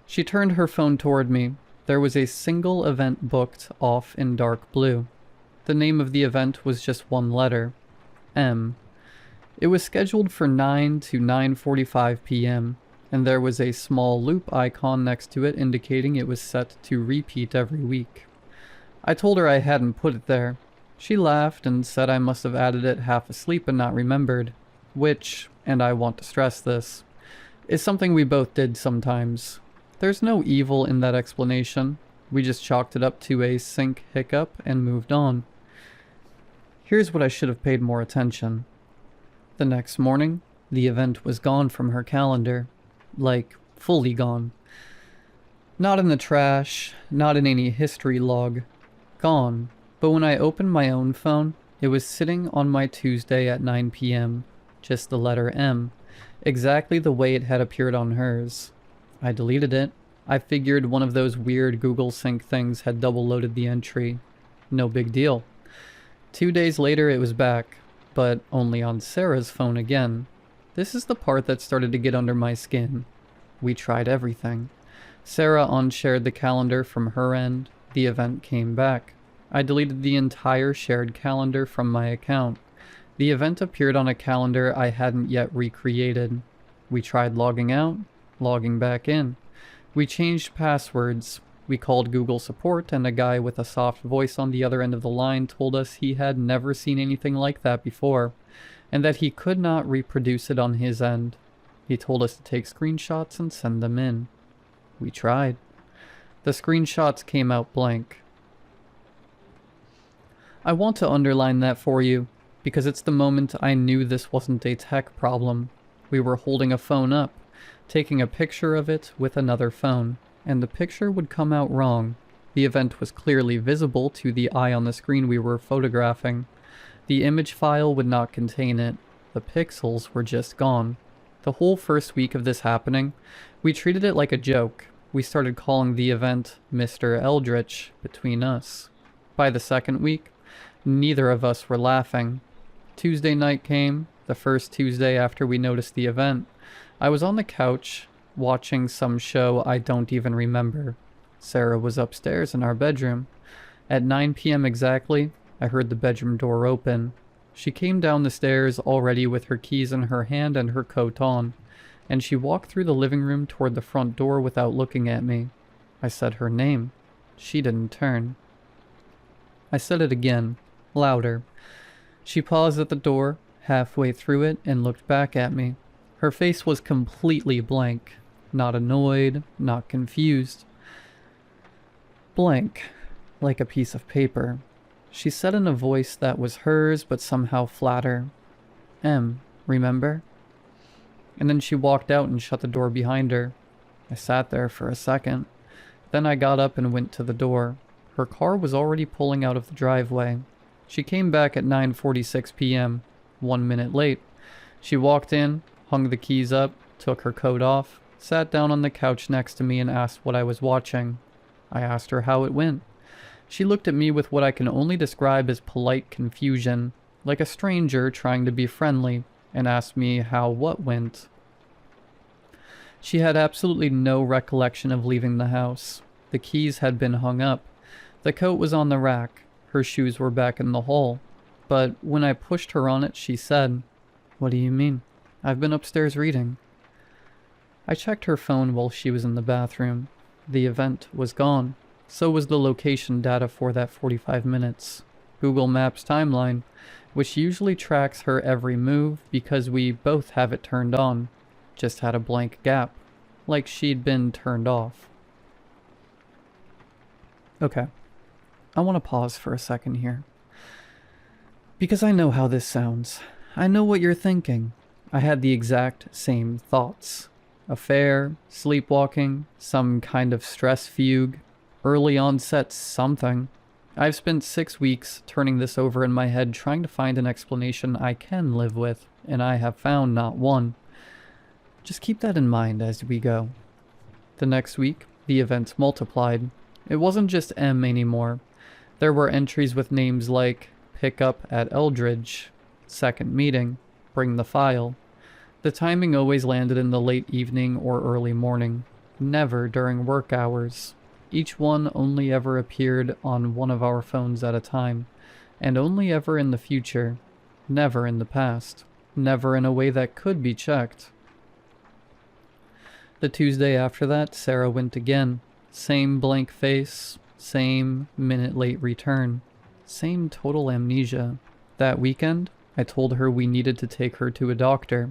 She turned her phone toward me. There was a single event booked off in dark blue. The name of the event was just one letter, M. It was scheduled for 9 to 9:45 p.m., and there was a small loop icon next to it indicating it was set to repeat every week. I told her I hadn't put it there. She laughed and said I must have added it half asleep and not remembered, which, and I want to stress this, is something we both did sometimes. There's no evil in that explanation. We just chalked it up to a sync hiccup and moved on. Here's what I should have paid more attention. The next morning, the event was gone from her calendar. Like, fully gone. Not in the trash, not in any history log. Gone. But when I opened my own phone, it was sitting on my Tuesday at 9 p.m. Just the letter M. Exactly the way it had appeared on hers. I deleted it. I figured one of those weird Google Sync things had double-loaded the entry. No big deal. 2 days later it was back, but only on Sarah's phone again. This is the part that started to get under my skin. We tried everything. Sarah unshared the calendar from her end. The event came back. I deleted the entire shared calendar from my account. The event appeared on a calendar I hadn't yet recreated. We tried logging out, logging back in. We changed passwords. We called Google support, and a guy with a soft voice on the other end of the line told us he had never seen anything like that before, and that he could not reproduce it on his end. He told us to take screenshots and send them in. We tried. The screenshots came out blank. I want to underline that for you, because it's the moment I knew this wasn't a tech problem. We were holding a phone up, taking a picture of it with another phone, and the picture would come out wrong. The event was clearly visible to the eye on the screen we were photographing. The image file would not contain it. The pixels were just gone. The whole first week of this happening, we treated it like a joke. We started calling the event Mr. Eldritch between us. By the second week, neither of us were laughing. Tuesday night came, the first Tuesday after we noticed the event. I was on the couch, watching some show I don't even remember. Sarah was upstairs in our bedroom. At 9 p.m. exactly, I heard the bedroom door open. She came down the stairs already with her keys in her hand and her coat on, and she walked through the living room toward the front door without looking at me. I said her name. She didn't turn. I said it again, louder. She paused at the door, halfway through it, and looked back at me. Her face was completely blank. Not annoyed, not confused. Blank, like a piece of paper. She said in a voice that was hers, but somehow flatter. Remember? And then she walked out and shut the door behind her. I sat there for a second. Then I got up and went to the door. Her car was already pulling out of the driveway. She came back at 9:46 p.m., 1 minute late. She walked in, hung the keys up, took her coat off, sat down on the couch next to me and asked what I was watching. I asked her how it went. She looked at me with what I can only describe as polite confusion, like a stranger trying to be friendly, and asked me how what went. She had absolutely no recollection of leaving the house. The keys had been hung up. The coat was on the rack. Her shoes were back in the hall. But when I pushed her on it, she said, "What do you mean? I've been upstairs reading." I checked her phone while she was in the bathroom. The event was gone. So was the location data for that 45 minutes. Google Maps timeline, which usually tracks her every move because we both have it turned on, just had a blank gap, like she'd been turned off. Okay, I want to pause for a second here. Because I know how this sounds. I know what you're thinking. I had the exact same thoughts. Affair, sleepwalking, some kind of stress fugue, early onset something. I've spent 6 weeks turning this over in my head trying to find an explanation I can live with, and I have found not one. Just keep that in mind as we go. The next week, the events multiplied. It wasn't just M anymore. There were entries with names like pick up at Eldridge, second meeting, bring the file. The timing always landed in the late evening or early morning, never during work hours. Each one only ever appeared on one of our phones at a time, and only ever in the future, never in the past, never in a way that could be checked. The Tuesday after that, Sarah went again. Same blank face, same minute late return, same total amnesia. That weekend, I told her we needed to take her to a doctor.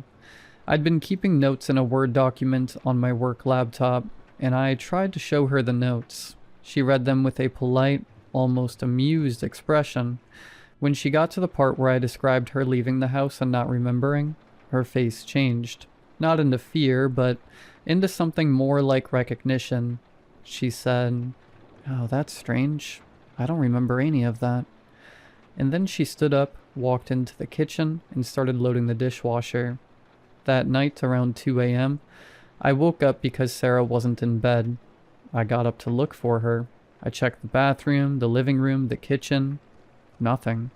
I'd been keeping notes in a Word document on my work laptop, and I tried to show her the notes. She read them with a polite, almost amused expression. When she got to the part where I described her leaving the house and not remembering, her face changed. Not into fear, but into something more like recognition. She said, "Oh, that's strange. I don't remember any of that." And then she stood up, walked into the kitchen, and started loading the dishwasher. That night, around 2 a.m., I woke up because Sarah wasn't in bed. I got up to look for her. I checked the bathroom, the living room, the kitchen. Nothing.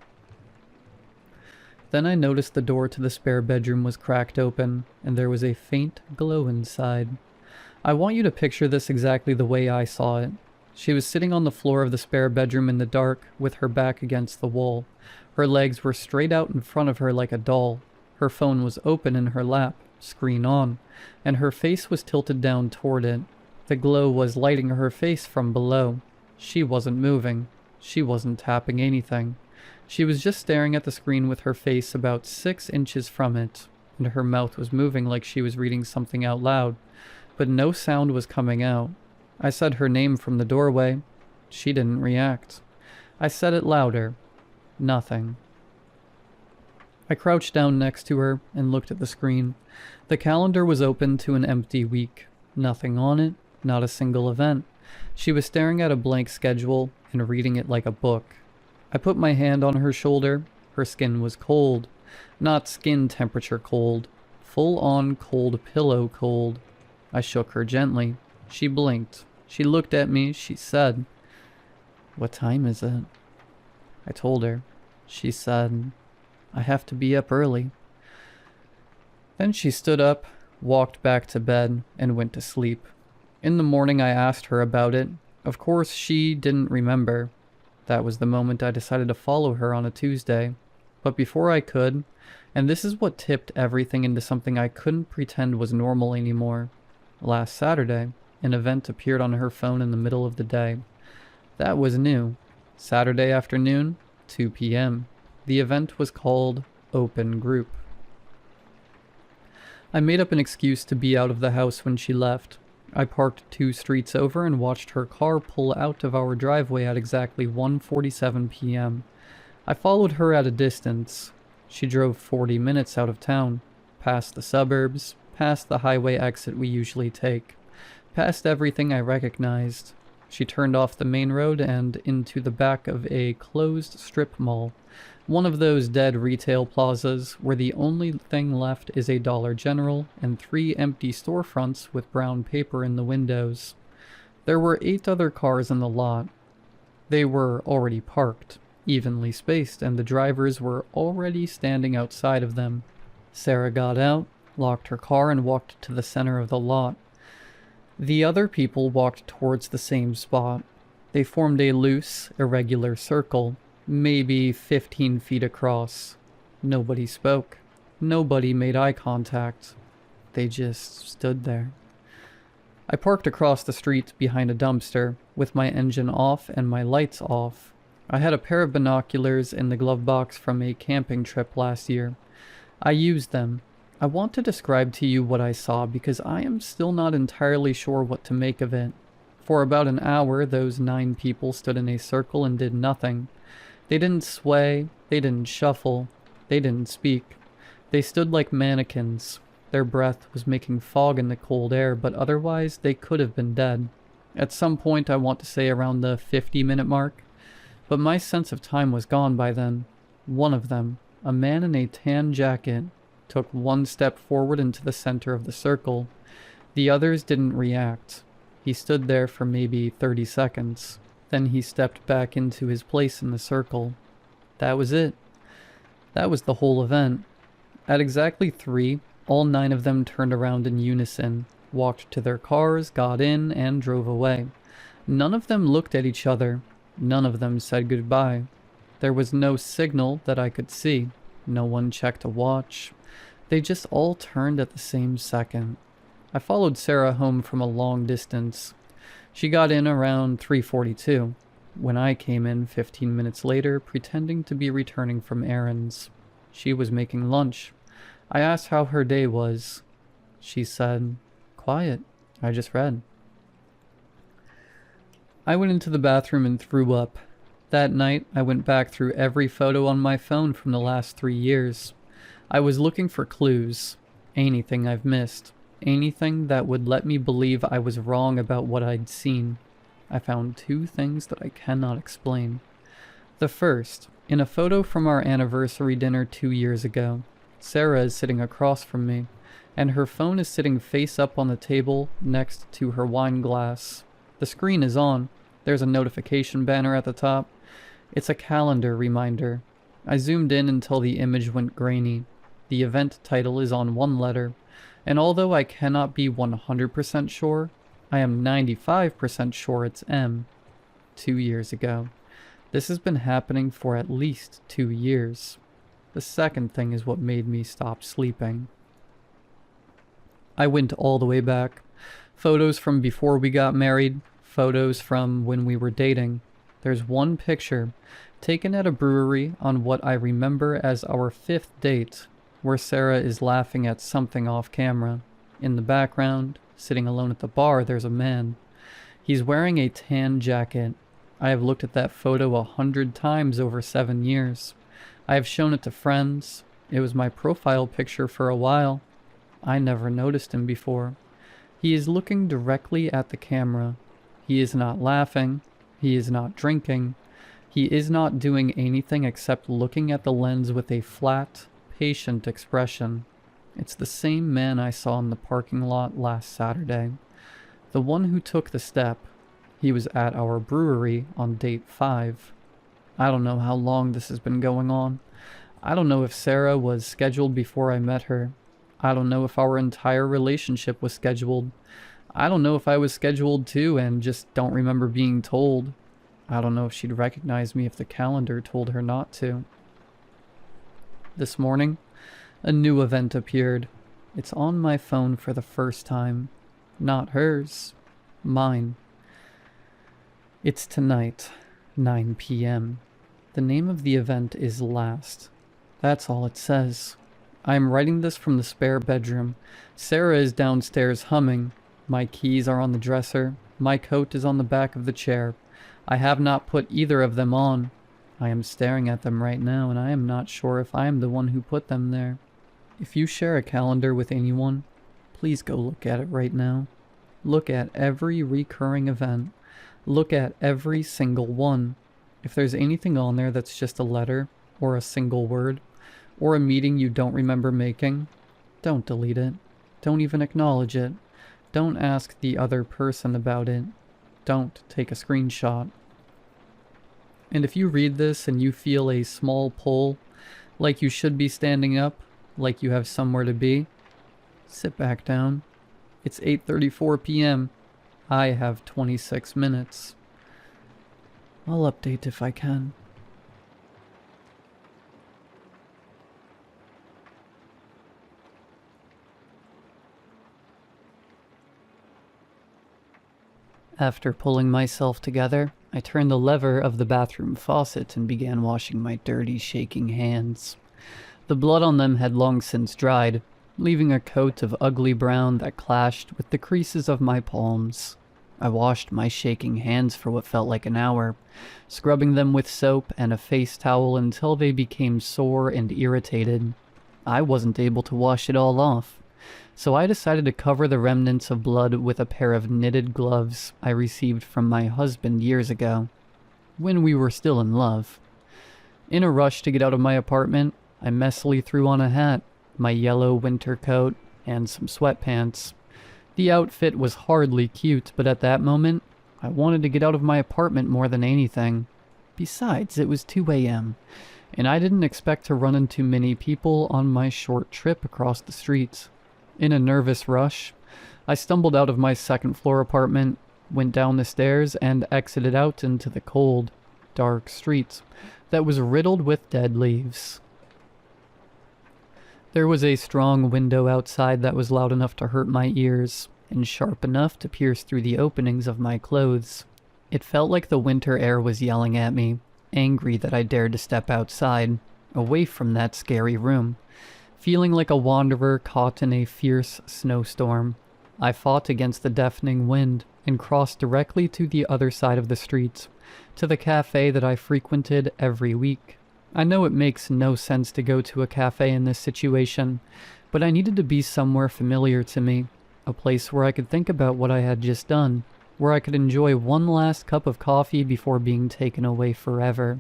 Then I noticed the door to the spare bedroom was cracked open, and there was a faint glow inside. I want you to picture this exactly the way I saw it. She was sitting on the floor of the spare bedroom in the dark, with her back against the wall. Her legs were straight out in front of her like a doll. Her phone was open in her lap, screen on, and her face was tilted down toward it. The glow was lighting her face from below. She wasn't moving. She wasn't tapping anything. She was just staring at the screen with her face about 6 inches from it, and her mouth was moving like she was reading something out loud, but no sound was coming out. I said her name from the doorway. She didn't react. I said it louder. Nothing. I crouched down next to her and looked at the screen. The calendar was open to an empty week. Nothing on it, not a single event. She was staring at a blank schedule and reading it like a book. I put my hand on her shoulder. Her skin was cold. Not skin temperature cold. Full-on cold pillow cold. I shook her gently. She blinked. She looked at me. She said, "What time is it?" I told her. She said, "I have to be up early." Then she stood up, walked back to bed, and went to sleep. In the morning I asked her about it. Of course she didn't remember. That was the moment I decided to follow her on a Tuesday. But before I could, and this is what tipped everything into something I couldn't pretend was normal anymore. Last Saturday, an event appeared on her phone in the middle of the day. That was new. Saturday afternoon, 2 p.m. The event was called Open Group. I made up an excuse to be out of the house when she left. I parked 2 streets over and watched her car pull out of our driveway at exactly 1:47 p.m. I followed her at a distance. She drove 40 minutes out of town, past the suburbs, past the highway exit we usually take, past everything I recognized. She turned off the main road and into the back of a closed strip mall, one of those dead retail plazas where the only thing left is a Dollar General and 3 empty storefronts with brown paper in the windows. There were 8 other cars in the lot. They were already parked, evenly spaced, and the drivers were already standing outside of them. Sarah got out, locked her car, and walked to the center of the lot. The other people walked towards the same spot. They formed a loose, irregular circle, maybe 15 feet across. Nobody spoke. Nobody made eye contact. They just stood there. I parked across the street behind a dumpster, with my engine off and my lights off. I had a pair of binoculars in the glove box from a camping trip last year. I used them. I want to describe to you what I saw because I am still not entirely sure what to make of it. For about an hour, those 9 people stood in a circle and did nothing. They didn't sway, they didn't shuffle, they didn't speak. They stood like mannequins. Their breath was making fog in the cold air, but otherwise they could have been dead. At some point, I want to say around the 50-minute mark, but my sense of time was gone by then. One of them, a man in a tan jacket, took 1 step forward into the center of the circle. The others didn't react. He stood there for maybe 30 seconds. Then he stepped back into his place in the circle. That was it. That was the whole event. At exactly 3, all 9 of them turned around in unison, walked to their cars, got in, and drove away. None of them looked at each other. None of them said goodbye. There was no signal that I could see. No one checked a watch. They just all turned at the same second. I followed Sarah home from a long distance. She got in around 3:42, when I came in 15 minutes later, pretending to be returning from errands. She was making lunch. I asked how her day was. She said, "Quiet. I just read." I went into the bathroom and threw up. That night, I went back through every photo on my phone from the last 3 years. I was looking for clues, anything I've missed. Anything that would let me believe I was wrong about what I'd seen. I found 2 things that I cannot explain. The first, in a photo from our anniversary dinner 2 years ago, Sarah is sitting across from me, and her phone is sitting face up on the table next to her wine glass. The screen is on. There's a notification banner at the top. It's a calendar reminder. I zoomed in until the image went grainy. The event title is on 1 letter. And although I cannot be 100% sure, I am 95% sure it's M. 2 years ago. This has been happening for at least 2 years. The second thing is what made me stop sleeping. I went all the way back. Photos from before we got married, photos from when we were dating. There's one picture taken at a brewery on what I remember as our 5th date, where Sarah is laughing at something off camera. In the background, sitting alone at the bar, there's a man. He's wearing a tan jacket. I have looked at that photo 100 times over 7 years. I have shown it to friends. It was my profile picture for a while. I never noticed him before. He is looking directly at the camera. He is not laughing. He is not drinking. He is not doing anything except looking at the lens with a flat, patient expression. It's the same man I saw in the parking lot last Saturday. The one who took the step. He was at our brewery on date 5. I don't know how long this has been going on. I don't know if Sarah was scheduled before I met her. I don't know if our entire relationship was scheduled. I don't know if I was scheduled too and just don't remember being told. I don't know if she'd recognize me if the calendar told her not to. This morning, a new event appeared. It's on my phone for the first time. Not hers. Mine. It's tonight, 9 p.m. The name of the event is Last. That's all it says. I am writing this from the spare bedroom. Sarah is downstairs humming. My keys are on the dresser. My coat is on the back of the chair. I have not put either of them on. I am staring at them right now, and I am not sure if I am the one who put them there. If you share a calendar with anyone, please go look at it right now. Look at every recurring event. Look at every single one. If there's anything on there that's just a letter, or a single word, or a meeting you don't remember making, don't delete it. Don't even acknowledge it. Don't ask the other person about it. Don't take a screenshot. And if you read this and you feel a small pull, like you should be standing up, like you have somewhere to be, sit back down. It's 8:34 p.m. I have 26 minutes. I'll update if I can. After pulling myself together, I turned the lever of the bathroom faucet and began washing my dirty, shaking hands. The blood on them had long since dried, leaving a coat of ugly brown that clashed with the creases of my palms. I washed my shaking hands for what felt like an hour, scrubbing them with soap and a face towel until they became sore and irritated. I wasn't able to wash it all off, so I decided to cover the remnants of blood with a pair of knitted gloves I received from my husband years ago, when we were still in love. In a rush to get out of my apartment, I messily threw on a hat, my yellow winter coat, and some sweatpants. The outfit was hardly cute, but at that moment, I wanted to get out of my apartment more than anything. Besides, it was 2 a.m., and I didn't expect to run into many people on my short trip across the streets. In a nervous rush, I stumbled out of my second-floor apartment, went down the stairs, and exited out into the cold, dark street that was riddled with dead leaves. There was a strong window outside that was loud enough to hurt my ears, and sharp enough to pierce through the openings of my clothes. It felt like the winter air was yelling at me, angry that I dared to step outside, away from that scary room. Feeling like a wanderer caught in a fierce snowstorm, I fought against the deafening wind and crossed directly to the other side of the street, to the cafe that I frequented every week. I know it makes no sense to go to a cafe in this situation, but I needed to be somewhere familiar to me, a place where I could think about what I had just done, where I could enjoy one last cup of coffee before being taken away forever.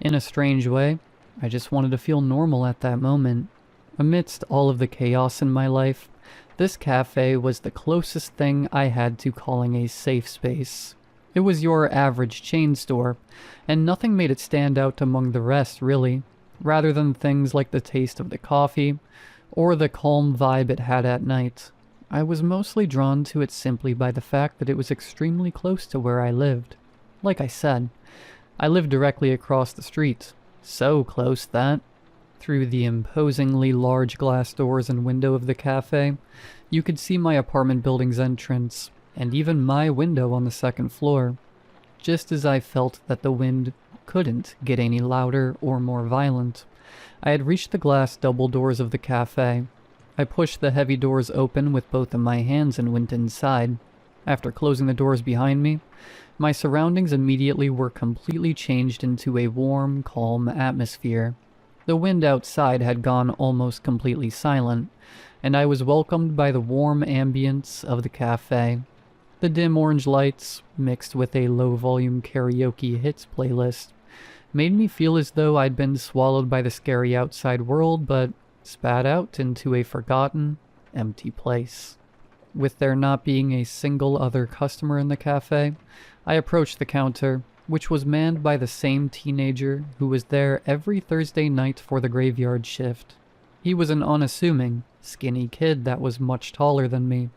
In a strange way, I just wanted to feel normal at that moment. Amidst all of the chaos in my life, this cafe was the closest thing I had to calling a safe space. It was your average chain store, and nothing made it stand out among the rest, really, rather than things like the taste of the coffee, or the calm vibe it had at night. I was mostly drawn to it simply by the fact that it was extremely close to where I lived. Like I said, I lived directly across the street, so close that Through the imposingly large glass doors and window of the cafe, you could see my apartment building's entrance, and even my window on the second floor. Just as I felt that the wind couldn't get any louder or more violent, I had reached the glass double doors of the cafe. I pushed the heavy doors open with both of my hands and went inside. After closing the doors behind me, my surroundings immediately were completely changed into a warm, calm atmosphere. The wind outside had gone almost completely silent, and I was welcomed by the warm ambience of the cafe. The dim orange lights, mixed with a low-volume karaoke hits playlist, made me feel as though I'd been swallowed by the scary outside world, but spat out into a forgotten, empty place. With there not being a single other customer in the cafe, I approached the counter, which was manned by the same teenager who was there every Thursday night for the graveyard shift. He was an unassuming, skinny kid that was much taller than me.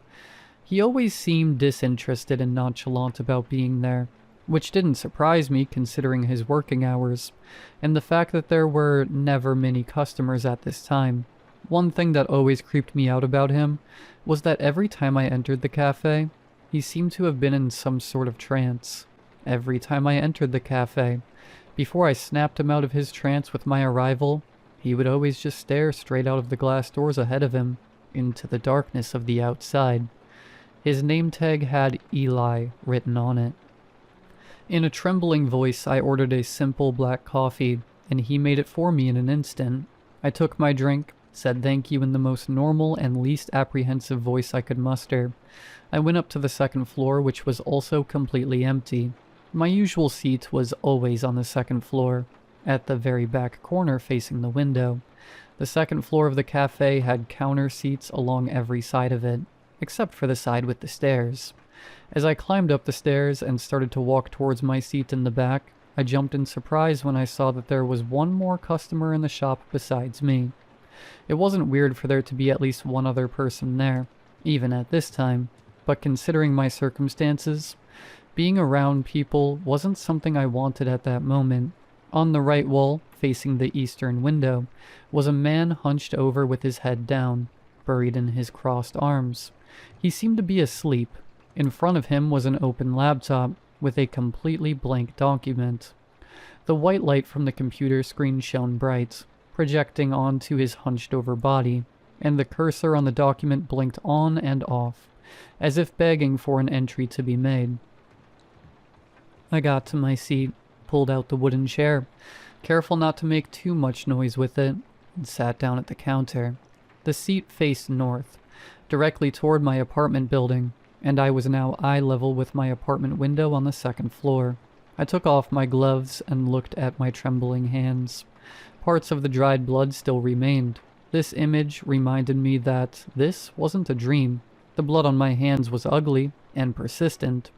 He always seemed disinterested and nonchalant about being there, which didn't surprise me considering his working hours, and the fact that there were never many customers at this time. One thing that always creeped me out about him was that every time I entered the cafe, he seemed to have been in some sort of trance. Every time I entered the cafe, before I snapped him out of his trance with my arrival, he would always just stare straight out of the glass doors ahead of him, into the darkness of the outside. His name tag had Eli written on it. In a trembling voice, I ordered a simple black coffee, and he made it for me in an instant. I took my drink, said thank you in the most normal and least apprehensive voice I could muster. I went up to the second floor, which was also completely empty. My usual seat was always on the second floor, at the very back corner facing the window. The second floor of the cafe had counter seats along every side of it, except for the side with the stairs. As I climbed up the stairs and started to walk towards my seat in the back, I jumped in surprise when I saw that there was one more customer in the shop besides me. It wasn't weird for there to be at least one other person there, even at this time, but considering my circumstances, being around people wasn't something I wanted at that moment. On the right wall, facing the eastern window, was a man hunched over with his head down, buried in his crossed arms. He seemed to be asleep. In front of him was an open laptop with a completely blank document. The white light from the computer screen shone bright, projecting onto his hunched-over body, and the cursor on the document blinked on and off, as if begging for an entry to be made. I got to my seat, pulled out the wooden chair, careful not to make too much noise with it, and sat down at the counter. The seat faced north, directly toward my apartment building, and I was now eye level with my apartment window on the second floor. I took off my gloves and looked at my trembling hands. Parts of the dried blood still remained. This image reminded me that this wasn't a dream. The blood on my hands was ugly and persistent,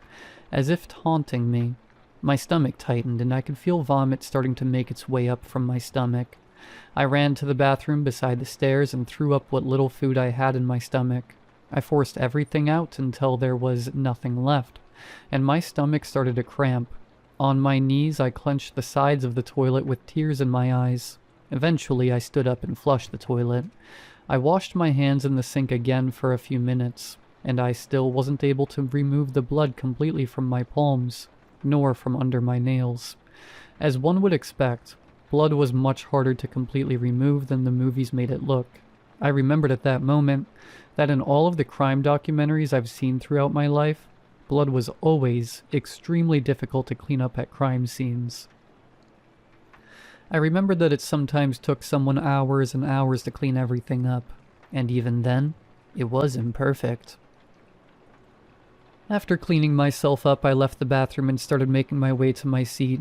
as if taunting me. My stomach tightened and I could feel vomit starting to make its way up from my stomach. I ran to the bathroom beside the stairs and threw up what little food I had in my stomach. I forced everything out until there was nothing left, and my stomach started to cramp. On my knees, I clenched the sides of the toilet with tears in my eyes. Eventually, I stood up and flushed the toilet. I washed my hands in the sink again for a few minutes, and I still wasn't able to remove the blood completely from my palms, nor from under my nails. As one would expect, blood was much harder to completely remove than the movies made it look. I remembered at that moment that in all of the crime documentaries I've seen throughout my life, blood was always extremely difficult to clean up at crime scenes. I remembered that it sometimes took someone hours and hours to clean everything up, and even then, it was imperfect. After cleaning myself up, I left the bathroom and started making my way to my seat,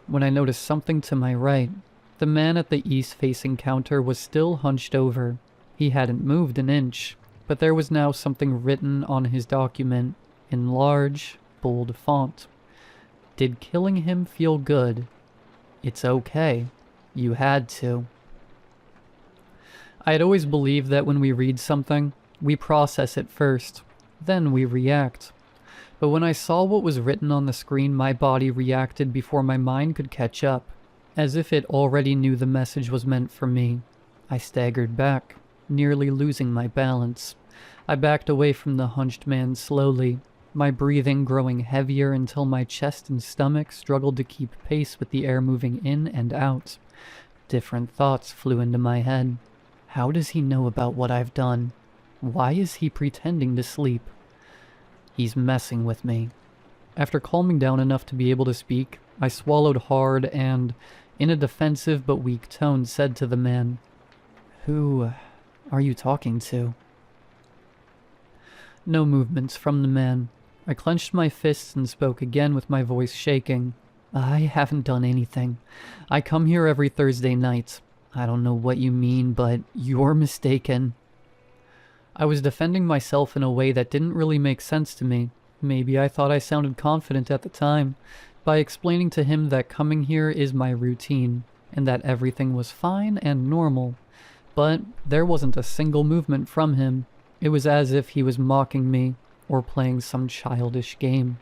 when I noticed something to my right. The man at the east-facing counter was still hunched over. He hadn't moved an inch, but there was now something written on his document, in large, bold font. Did killing him feel good? It's okay. You had to. I had always believed that when we read something, we process it first, then we react. But when I saw what was written on the screen, my body reacted before my mind could catch up. As if it already knew the message was meant for me, I staggered back, nearly losing my balance. I backed away from the hunched man slowly, my breathing growing heavier until my chest and stomach struggled to keep pace with the air moving in and out. Different thoughts flew into my head. How does he know about what I've done? Why is he pretending to sleep? He's messing with me. After calming down enough to be able to speak, I swallowed hard and, in a defensive but weak tone, said to the man, "Who are you talking to?" No movements from the man. I clenched my fists and spoke again with my voice shaking. "I haven't done anything. I come here every Thursday night. I don't know what you mean, but you're mistaken." I was defending myself in a way that didn't really make sense to me. Maybe I thought I sounded confident at the time, by explaining to him that coming here is my routine, and that everything was fine and normal. But there wasn't a single movement from him. It was as if he was mocking me, or playing some childish game.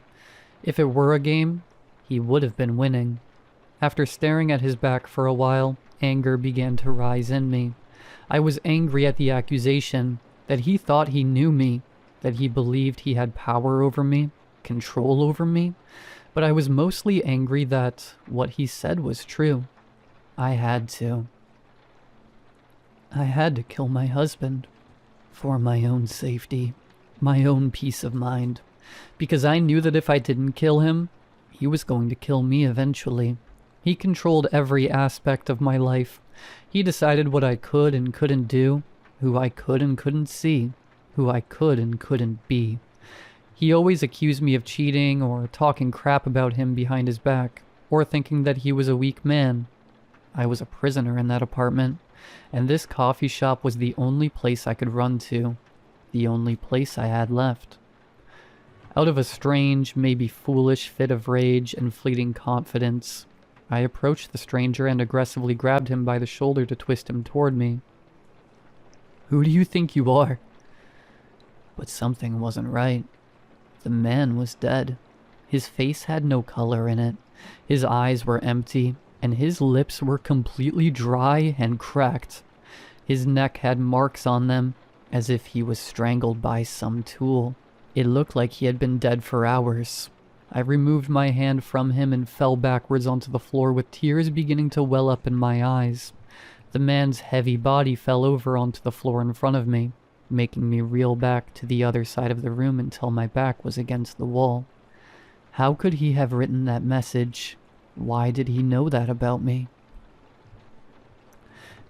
If it were a game, he would have been winning. After staring at his back for a while, anger began to rise in me. I was angry at the accusation, that he thought he knew me, that he believed he had power over me, control over me, but I was mostly angry that what he said was true. I had to. I had to kill my husband, for my own safety, my own peace of mind, because I knew that if I didn't kill him, he was going to kill me eventually. He controlled every aspect of my life. He decided what I could and couldn't do, who I could and couldn't see, who I could and couldn't be. He always accused me of cheating or talking crap about him behind his back, or thinking that he was a weak man. I was a prisoner in that apartment, and this coffee shop was the only place I could run to, the only place I had left. Out of a strange, maybe foolish fit of rage and fleeting confidence, I approached the stranger and aggressively grabbed him by the shoulder to twist him toward me. "Who do you think you are?" But something wasn't right. The man was dead. His face had no color in it. His eyes were empty, and his lips were completely dry and cracked. His neck had marks on them, as if he was strangled by some tool. It looked like he had been dead for hours. I removed my hand from him and fell backwards onto the floor with tears beginning to well up in my eyes. The man's heavy body fell over onto the floor in front of me, making me reel back to the other side of the room until my back was against the wall. How could he have written that message? Why did he know that about me?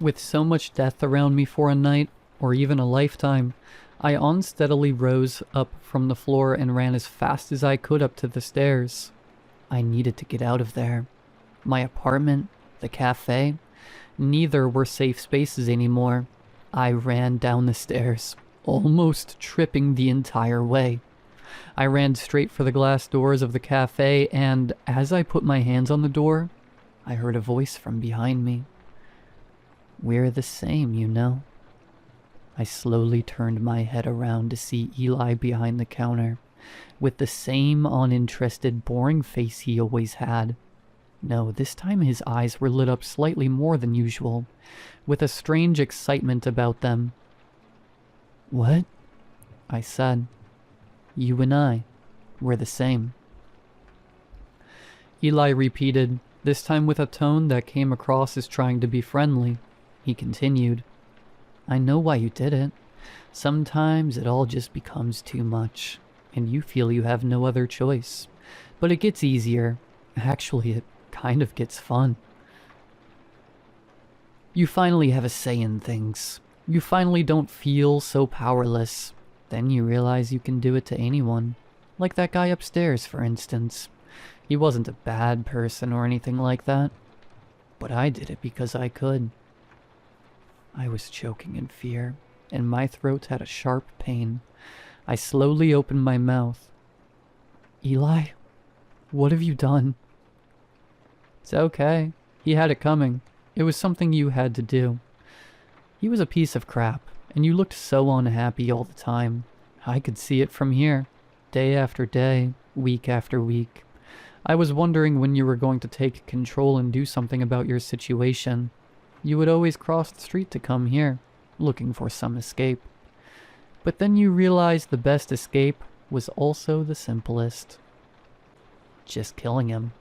With so much death around me for a night, or even a lifetime, I unsteadily rose up from the floor and ran as fast as I could up to the stairs. I needed to get out of there. My apartment, the cafe, neither were safe spaces anymore. I ran down the stairs, almost tripping the entire way. I ran straight for the glass doors of the cafe, and as I put my hands on the door, I heard a voice from behind me. "We're the same, you know." I slowly turned my head around to see Eli behind the counter, with the same uninterested, boring face he always had. No, this time his eyes were lit up slightly more than usual, with a strange excitement about them. "What?" I said. "You and I, we're the same." Eli repeated, this time with a tone that came across as trying to be friendly. He continued, "I know why you did it. Sometimes it all just becomes too much, and you feel you have no other choice. But it gets easier. Actually, it kind of gets fun. You finally have a say in things. You finally don't feel so powerless. Then you realize you can do it to anyone. Like that guy upstairs, for instance. He wasn't a bad person or anything like that. But I did it because I could." I was choking in fear, and my throat had a sharp pain. I slowly opened my mouth. "Eli, what have you done?" "It's okay. He had it coming. It was something you had to do. He was a piece of crap, and you looked so unhappy all the time. I could see it from here, day after day, week after week. I was wondering when you were going to take control and do something about your situation. You would always cross the street to come here, looking for some escape. But then you realized the best escape was also the simplest. Just killing him.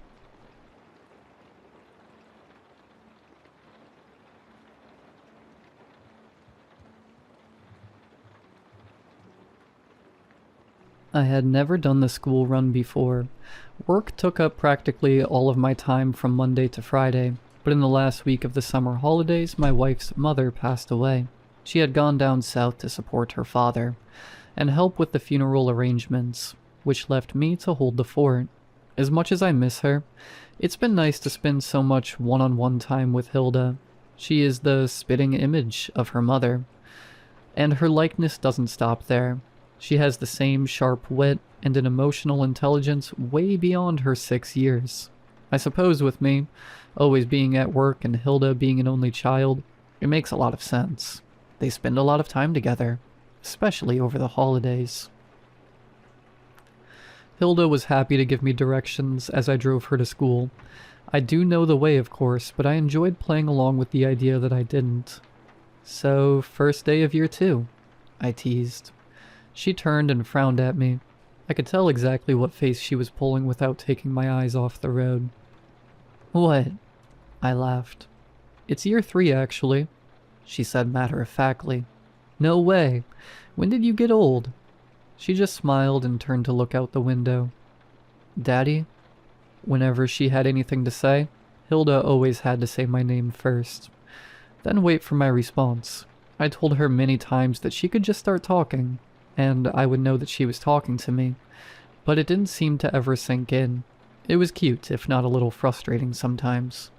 I had never done the school run before. Work took up practically all of my time from Monday to Friday, but in the last week of the summer holidays, my wife's mother passed away. She had gone down south to support her father and help with the funeral arrangements, which left me to hold the fort. As much as I miss her, it's been nice to spend so much one-on-one time with Hilda. She is the spitting image of her mother, and her likeness doesn't stop there. She has the same sharp wit and an emotional intelligence way beyond her 6 years. I suppose with me, always being at work and Hilda being an only child, it makes a lot of sense. They spend a lot of time together, especially over the holidays. Hilda was happy to give me directions as I drove her to school. I do know the way, of course, but I enjoyed playing along with the idea that I didn't. So, first day of year 2, I teased. She turned and frowned at me. I could tell exactly what face she was pulling without taking my eyes off the road. What? I laughed. It's year 3, actually, she said matter-of-factly. No way. When did you get old? She just smiled and turned to look out the window. Daddy? Whenever she had anything to say, Hilda always had to say my name first, then wait for my response. I told her many times that she could just start talking, and I would know that she was talking to me, but it didn't seem to ever sink in. It was cute, if not a little frustrating sometimes.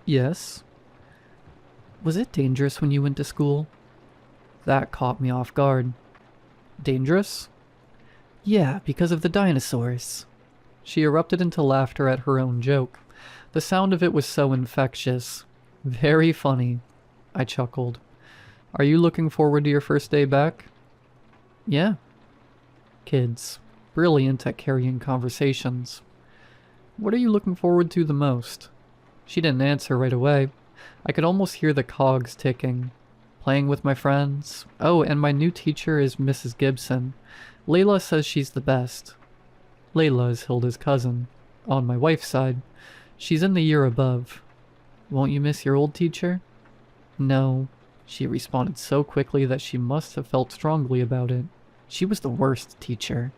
Yes? Was it dangerous when you went to school? That caught me off guard. Dangerous? Yeah, because of the dinosaurs. She erupted into laughter at her own joke. The sound of it was so infectious. Very funny, I chuckled. Are you looking forward to your first day back? Yeah. Kids. Brilliant at carrying conversations. What are you looking forward to the most? She didn't answer right away. I could almost hear the cogs ticking. Playing with my friends. Oh, and my new teacher is Mrs. Gibson. Layla says she's the best. Layla is Hilda's cousin. On my wife's side. She's in the year above. Won't you miss your old teacher? No. She responded so quickly that she must have felt strongly about it. She was the worst teacher.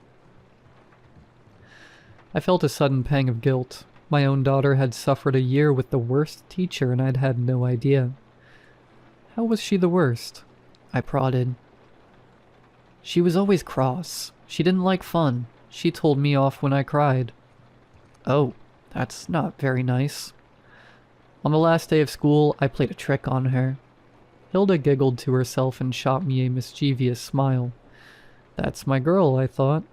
I felt a sudden pang of guilt. My own daughter had suffered a year with the worst teacher and I'd had no idea. How was she the worst? I prodded. She was always cross. She didn't like fun. She told me off when I cried. Oh, that's not very nice. On the last day of school, I played a trick on her. Hilda giggled to herself and shot me a mischievous smile. That's my girl, I thought.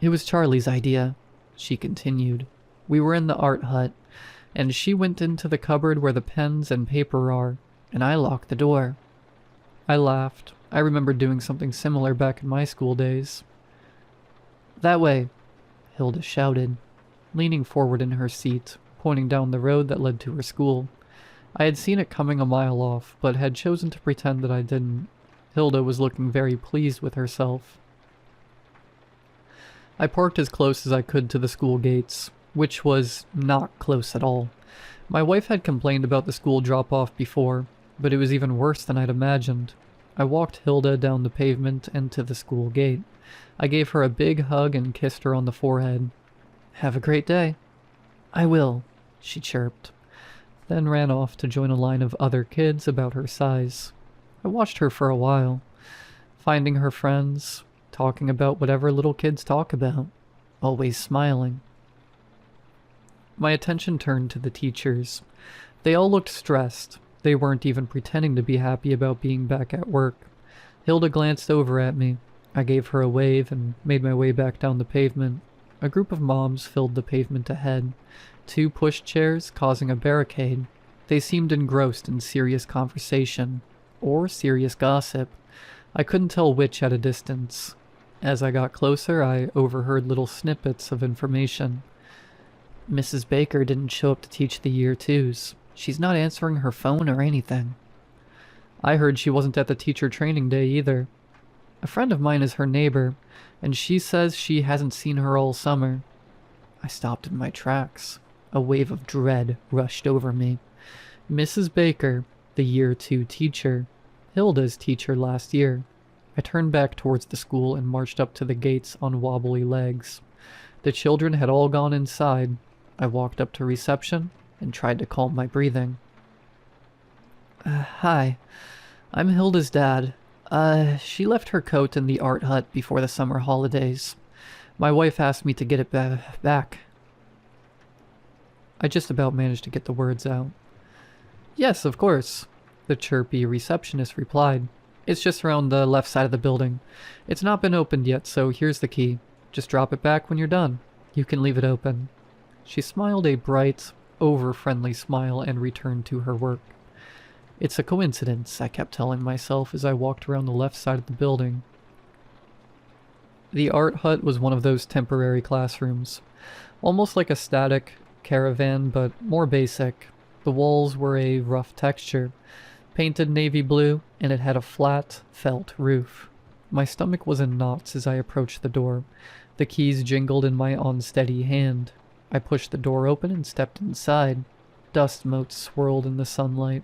It was Charlie's idea, she continued. We were in the art hut, and she went into the cupboard where the pens and paper are, and I locked the door. I laughed. I remember doing something similar back in my school days. That way, Hilda shouted, leaning forward in her seat, pointing down the road that led to her school. I had seen it coming a mile off, but had chosen to pretend that I didn't. Hilda was looking very pleased with herself. I parked as close as I could to the school gates, which was not close at all. My wife had complained about the school drop-off before, but it was even worse than I'd imagined. I walked Hilda down the pavement and to the school gate. I gave her a big hug and kissed her on the forehead. Have a great day. I will, she chirped, then ran off to join a line of other kids about her size. I watched her for a while, finding her friends, talking about whatever little kids talk about, always smiling. My attention turned to the teachers. They all looked stressed. They weren't even pretending to be happy about being back at work. Hilda glanced over at me. I gave her a wave and made my way back down the pavement. A group of moms filled the pavement ahead. 2 pushchairs causing a barricade. They seemed engrossed in serious conversation. Or serious gossip. I couldn't tell which at a distance. As I got closer, I overheard little snippets of information. Mrs. Baker didn't show up to teach the year twos. She's not answering her phone or anything. I heard she wasn't at the teacher training day either. A friend of mine is her neighbor, and she says she hasn't seen her all summer. I stopped in my tracks. A wave of dread rushed over me. Mrs. Baker, the year two teacher, Hilda's teacher last year. I turned back towards the school and marched up to the gates on wobbly legs. The children had all gone inside. I walked up to reception and tried to calm my breathing. Hi, I'm Hilda's dad. She left her coat in the art hut before the summer holidays. My wife asked me to get it back. I just about managed to get the words out. Yes, of course, the chirpy receptionist replied. It's just around the left side of the building. It's not been opened yet, so here's the key. Just drop it back when you're done. You can leave it open. She smiled a bright, over-friendly smile and returned to her work. It's a coincidence, I kept telling myself as I walked around the left side of the building. The art hut was one of those temporary classrooms. Almost like a static caravan, but more basic. The walls were a rough texture, painted navy blue, and it had a flat, felt roof. My stomach was in knots as I approached the door. The keys jingled in my unsteady hand. I pushed the door open and stepped inside. Dust motes swirled in the sunlight,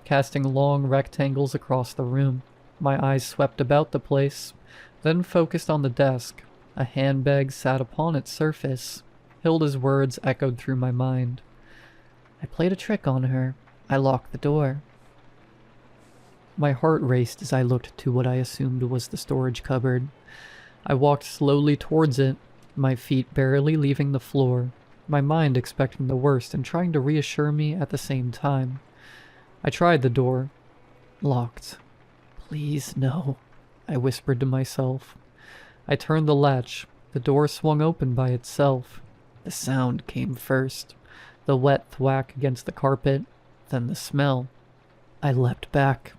casting long rectangles across the room. My eyes swept about the place, then focused on the desk. A handbag sat upon its surface. Hilda's words echoed through my mind. I played a trick on her. I locked the door. My heart raced as I looked to what I assumed was the storage cupboard. I walked slowly towards it, my feet barely leaving the floor, my mind expecting the worst and trying to reassure me at the same time. I tried the door. Locked. Please, no, I whispered to myself. I turned the latch. The door swung open by itself. The sound came first. The wet thwack against the carpet, then the smell. I leapt back,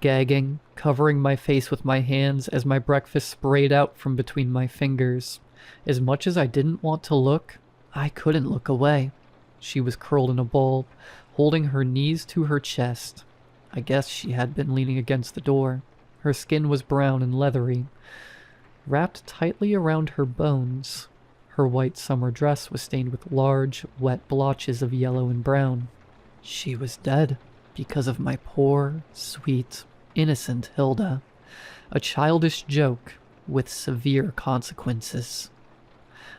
gagging, covering my face with my hands as my breakfast sprayed out from between my fingers. As much as I didn't want to look, I couldn't look away. She was curled in a ball, holding her knees to her chest. I guess she had been leaning against the door. Her skin was brown and leathery, wrapped tightly around her bones. Her white summer dress was stained with large, wet blotches of yellow and brown. She was dead because of my poor, sweet, innocent Hilda. A childish joke with severe consequences.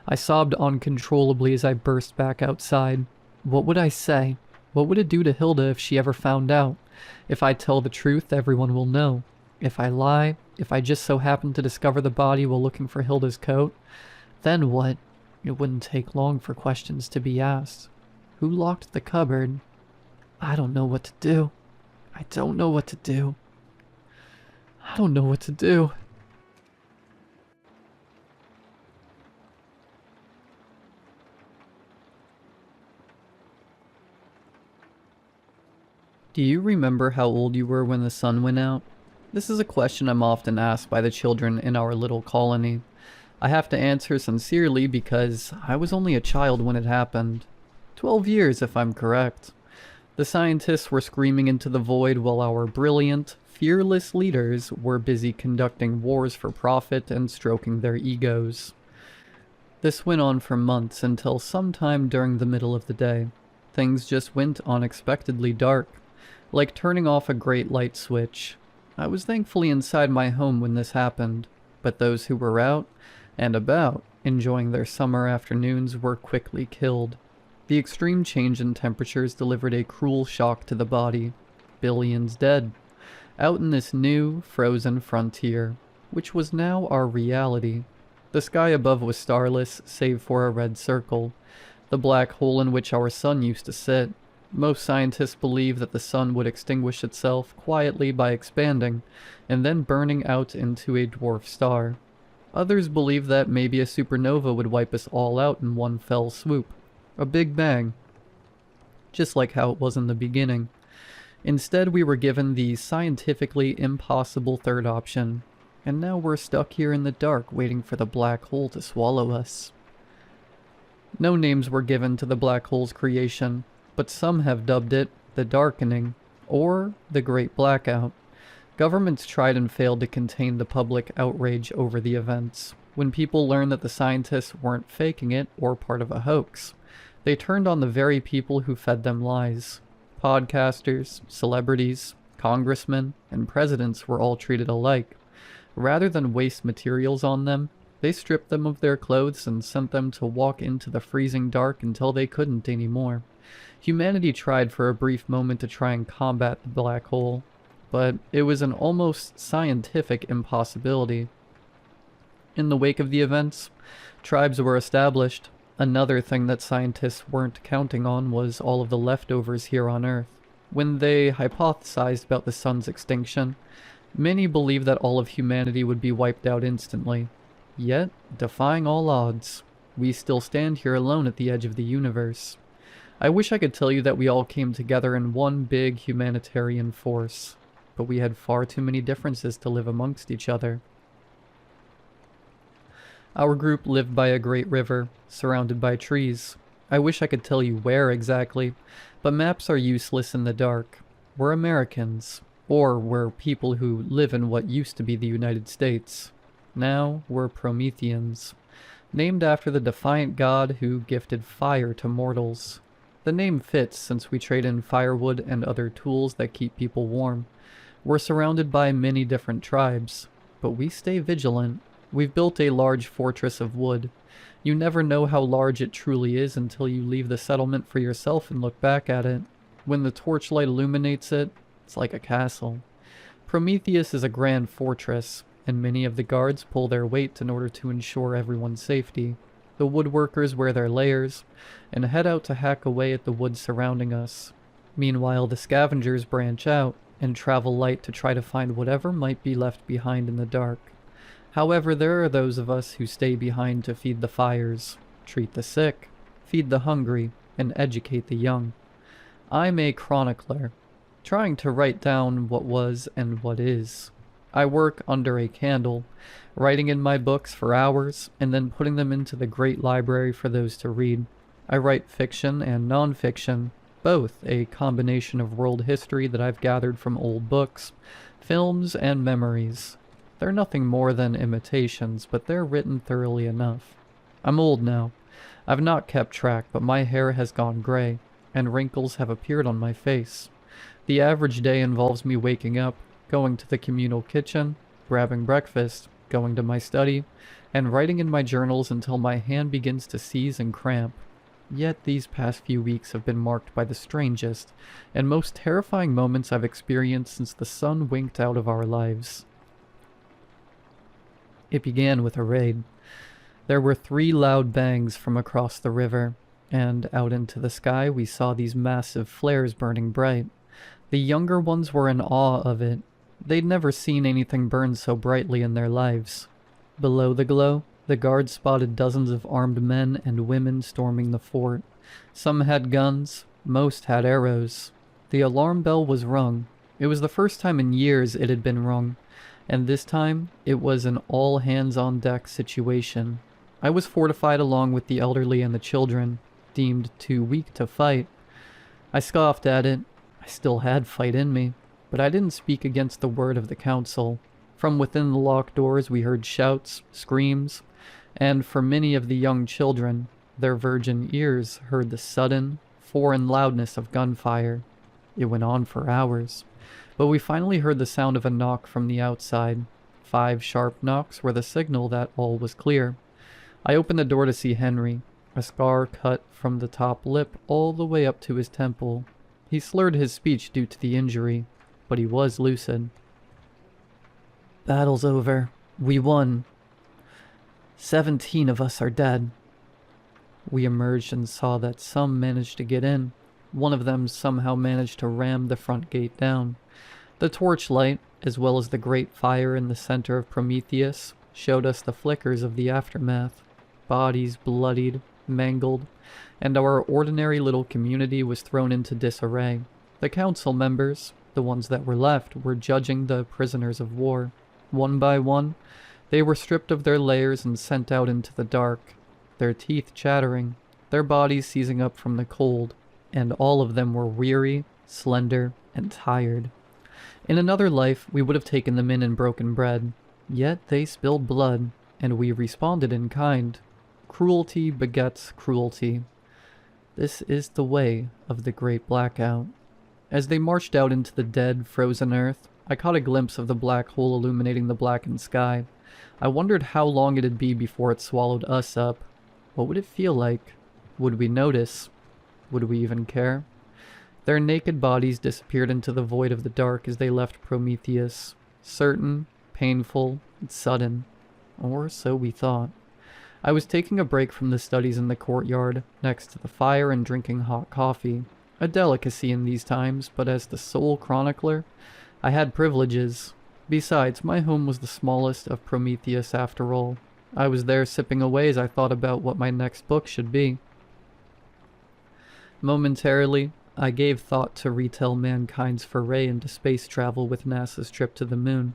I sobbed uncontrollably as I burst back outside. What would I say? What would it do to Hilda if she ever found out? If I tell the truth, everyone will know. If I lie, if I just so happen to discover the body while looking for Hilda's coat, then what? It wouldn't take long for questions to be asked. Who locked the cupboard? I don't know what to do. I don't know what to do. I don't know what to do. Do you remember how old you were when the sun went out? This is a question I'm often asked by the children in our little colony. I have to answer sincerely because I was only a child when it happened. 12 years, if I'm correct. The scientists were screaming into the void while our brilliant, fearless leaders were busy conducting wars for profit and stroking their egos. This went on for months until sometime during the middle of the day. Things just went unexpectedly dark, like turning off a great light switch. I was thankfully inside my home when this happened, but those who were out and about, enjoying their summer afternoons, were quickly killed. The extreme change in temperatures delivered a cruel shock to the body. Billions dead. Out in this new, frozen frontier, which was now our reality. The sky above was starless, save for a red circle, the black hole in which our sun used to sit. Most scientists believe that the sun would extinguish itself quietly by expanding, and then burning out into a dwarf star. Others believe that maybe a supernova would wipe us all out in one fell swoop. A big bang. Just like how it was in the beginning. Instead, we were given the scientifically impossible third option. and now we're stuck here in the dark waiting for the black hole to swallow us. No names were given to the black hole's creation, but some have dubbed it the Darkening, or the Great Blackout. Governments tried and failed to contain the public outrage over the events. When people learned that the scientists weren't faking it or part of a hoax, they turned on the very people who fed them lies. Podcasters, celebrities, congressmen, and presidents were all treated alike. Rather than waste materials on them, they stripped them of their clothes and sent them to walk into the freezing dark until they couldn't anymore. Humanity tried for a brief moment to try and combat the black hole, but it was an almost scientific impossibility. In the wake of the events, tribes were established. Another thing that scientists weren't counting on was all of the leftovers here on Earth. When they hypothesized about the sun's extinction, many believed that all of humanity would be wiped out instantly. Yet, defying all odds, we still stand here alone at the edge of the universe. I wish I could tell you that we all came together in one big humanitarian force, but we had far too many differences to live amongst each other. Our group lived by a great river, surrounded by trees. I wish I could tell you where exactly, but maps are useless in the dark. We're Americans, or we're people who live in what used to be the United States. Now we're Prometheans, named after the defiant god who gifted fire to mortals. The name fits since we trade in firewood and other tools that keep people warm. We're surrounded by many different tribes, but we stay vigilant. We've built a large fortress of wood. You never know how large it truly is until you leave the settlement for yourself and look back at it. When the torchlight illuminates it, it's like a castle. Prometheus is a grand fortress, and many of the guards pull their weight in order to ensure everyone's safety. The woodworkers wear their layers, and head out to hack away at the wood surrounding us. Meanwhile, the scavengers branch out, and travel light to try to find whatever might be left behind in the dark. However, there are those of us who stay behind to feed the fires, treat the sick, feed the hungry, and educate the young. I'm a chronicler, trying to write down what was and what is. I work under a candle, writing in my books for hours, and then putting them into the great library for those to read. I write fiction and non-fiction, both a combination of world history that I've gathered from old books, films, and memories. They're nothing more than imitations, but they're written thoroughly enough. I'm old now. I've not kept track, but my hair has gone gray, and wrinkles have appeared on my face. The average day involves me waking up, going to the communal kitchen, grabbing breakfast, going to my study, and writing in my journals until my hand begins to seize and cramp. Yet these past few weeks have been marked by the strangest and most terrifying moments I've experienced since the sun winked out of our lives. It began with a raid. There were 3 loud bangs from across the river, and out into the sky we saw these massive flares burning bright. The younger ones were in awe of it. They'd never seen anything burn so brightly in their lives. Below the glow, the guards spotted dozens of armed men and women storming the fort. Some had guns, most had arrows. The alarm bell was rung. It was the first time in years it had been rung, and this time it was an all-hands-on-deck situation. I was fortified along with the elderly and the children, deemed too weak to fight. I scoffed at it. I still had fight in me, but I didn't speak against the word of the council. From within the locked doors we heard shouts, screams, and for many of the young children, their virgin ears heard the sudden, foreign loudness of gunfire. It went on for hours, but we finally heard the sound of a knock from the outside. 5 sharp knocks were the signal that all was clear. I opened the door to see Henry, a scar cut from the top lip all the way up to his temple. He slurred his speech due to the injury, but he was lucid. "Battle's over. We won. 17 of us are dead." We emerged and saw that some managed to get in. One of them somehow managed to ram the front gate down. The torchlight, as well as the great fire in the center of Prometheus, showed us the flickers of the aftermath. Bodies bloodied, mangled, and our ordinary little community was thrown into disarray. The council members, the ones that were left, were judging the prisoners of war. One by one, they were stripped of their layers and sent out into the dark, their teeth chattering, their bodies seizing up from the cold, and all of them were weary, slender, and tired. In another life, we would have taken them in and broken bread, yet they spilled blood, and we responded in kind. Cruelty begets cruelty. This is the way of the Great Blackout. As they marched out into the dead, frozen earth, I caught a glimpse of the black hole illuminating the blackened sky. I wondered how long it'd be before it swallowed us up. What would it feel like? Would we notice? Would we even care? Their naked bodies disappeared into the void of the dark as they left Prometheus. Certain, painful, and sudden. Or so we thought. I was taking a break from the studies in the courtyard, next to the fire and drinking hot coffee. A delicacy in these times, but as the sole chronicler, I had privileges. Besides, my home was the smallest of Prometheus after all. I was there sipping away as I thought about what my next book should be. Momentarily, I gave thought to retell mankind's foray into space travel with NASA's trip to the moon.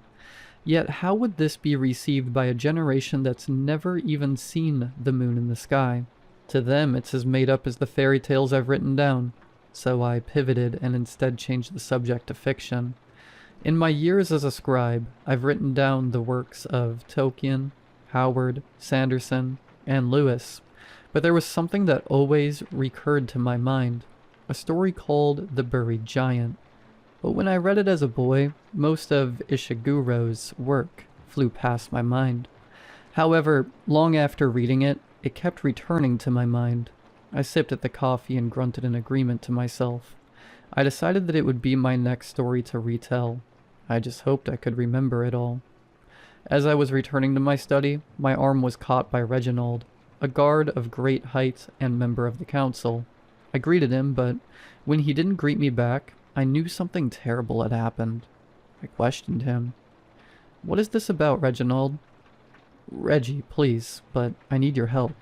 Yet how would this be received by a generation that's never even seen the moon in the sky? To them, it's as made up as the fairy tales I've written down. So I pivoted and instead changed the subject to fiction. In my years as a scribe, I've written down the works of Tolkien, Howard, Sanderson, and Lewis, but there was something that always recurred to my mind, a story called The Buried Giant. But when I read it as a boy, most of Ishiguro's work flew past my mind. However, long after reading it, it kept returning to my mind. I sipped at the coffee and grunted in agreement to myself. I decided that it would be my next story to retell. I just hoped I could remember it all. As I was returning to my study, my arm was caught by Reginald, a guard of great height and member of the council. I greeted him, but when he didn't greet me back, I knew something terrible had happened. I questioned him. "What is this about, Reginald?" "Reggie, please, but I need your help."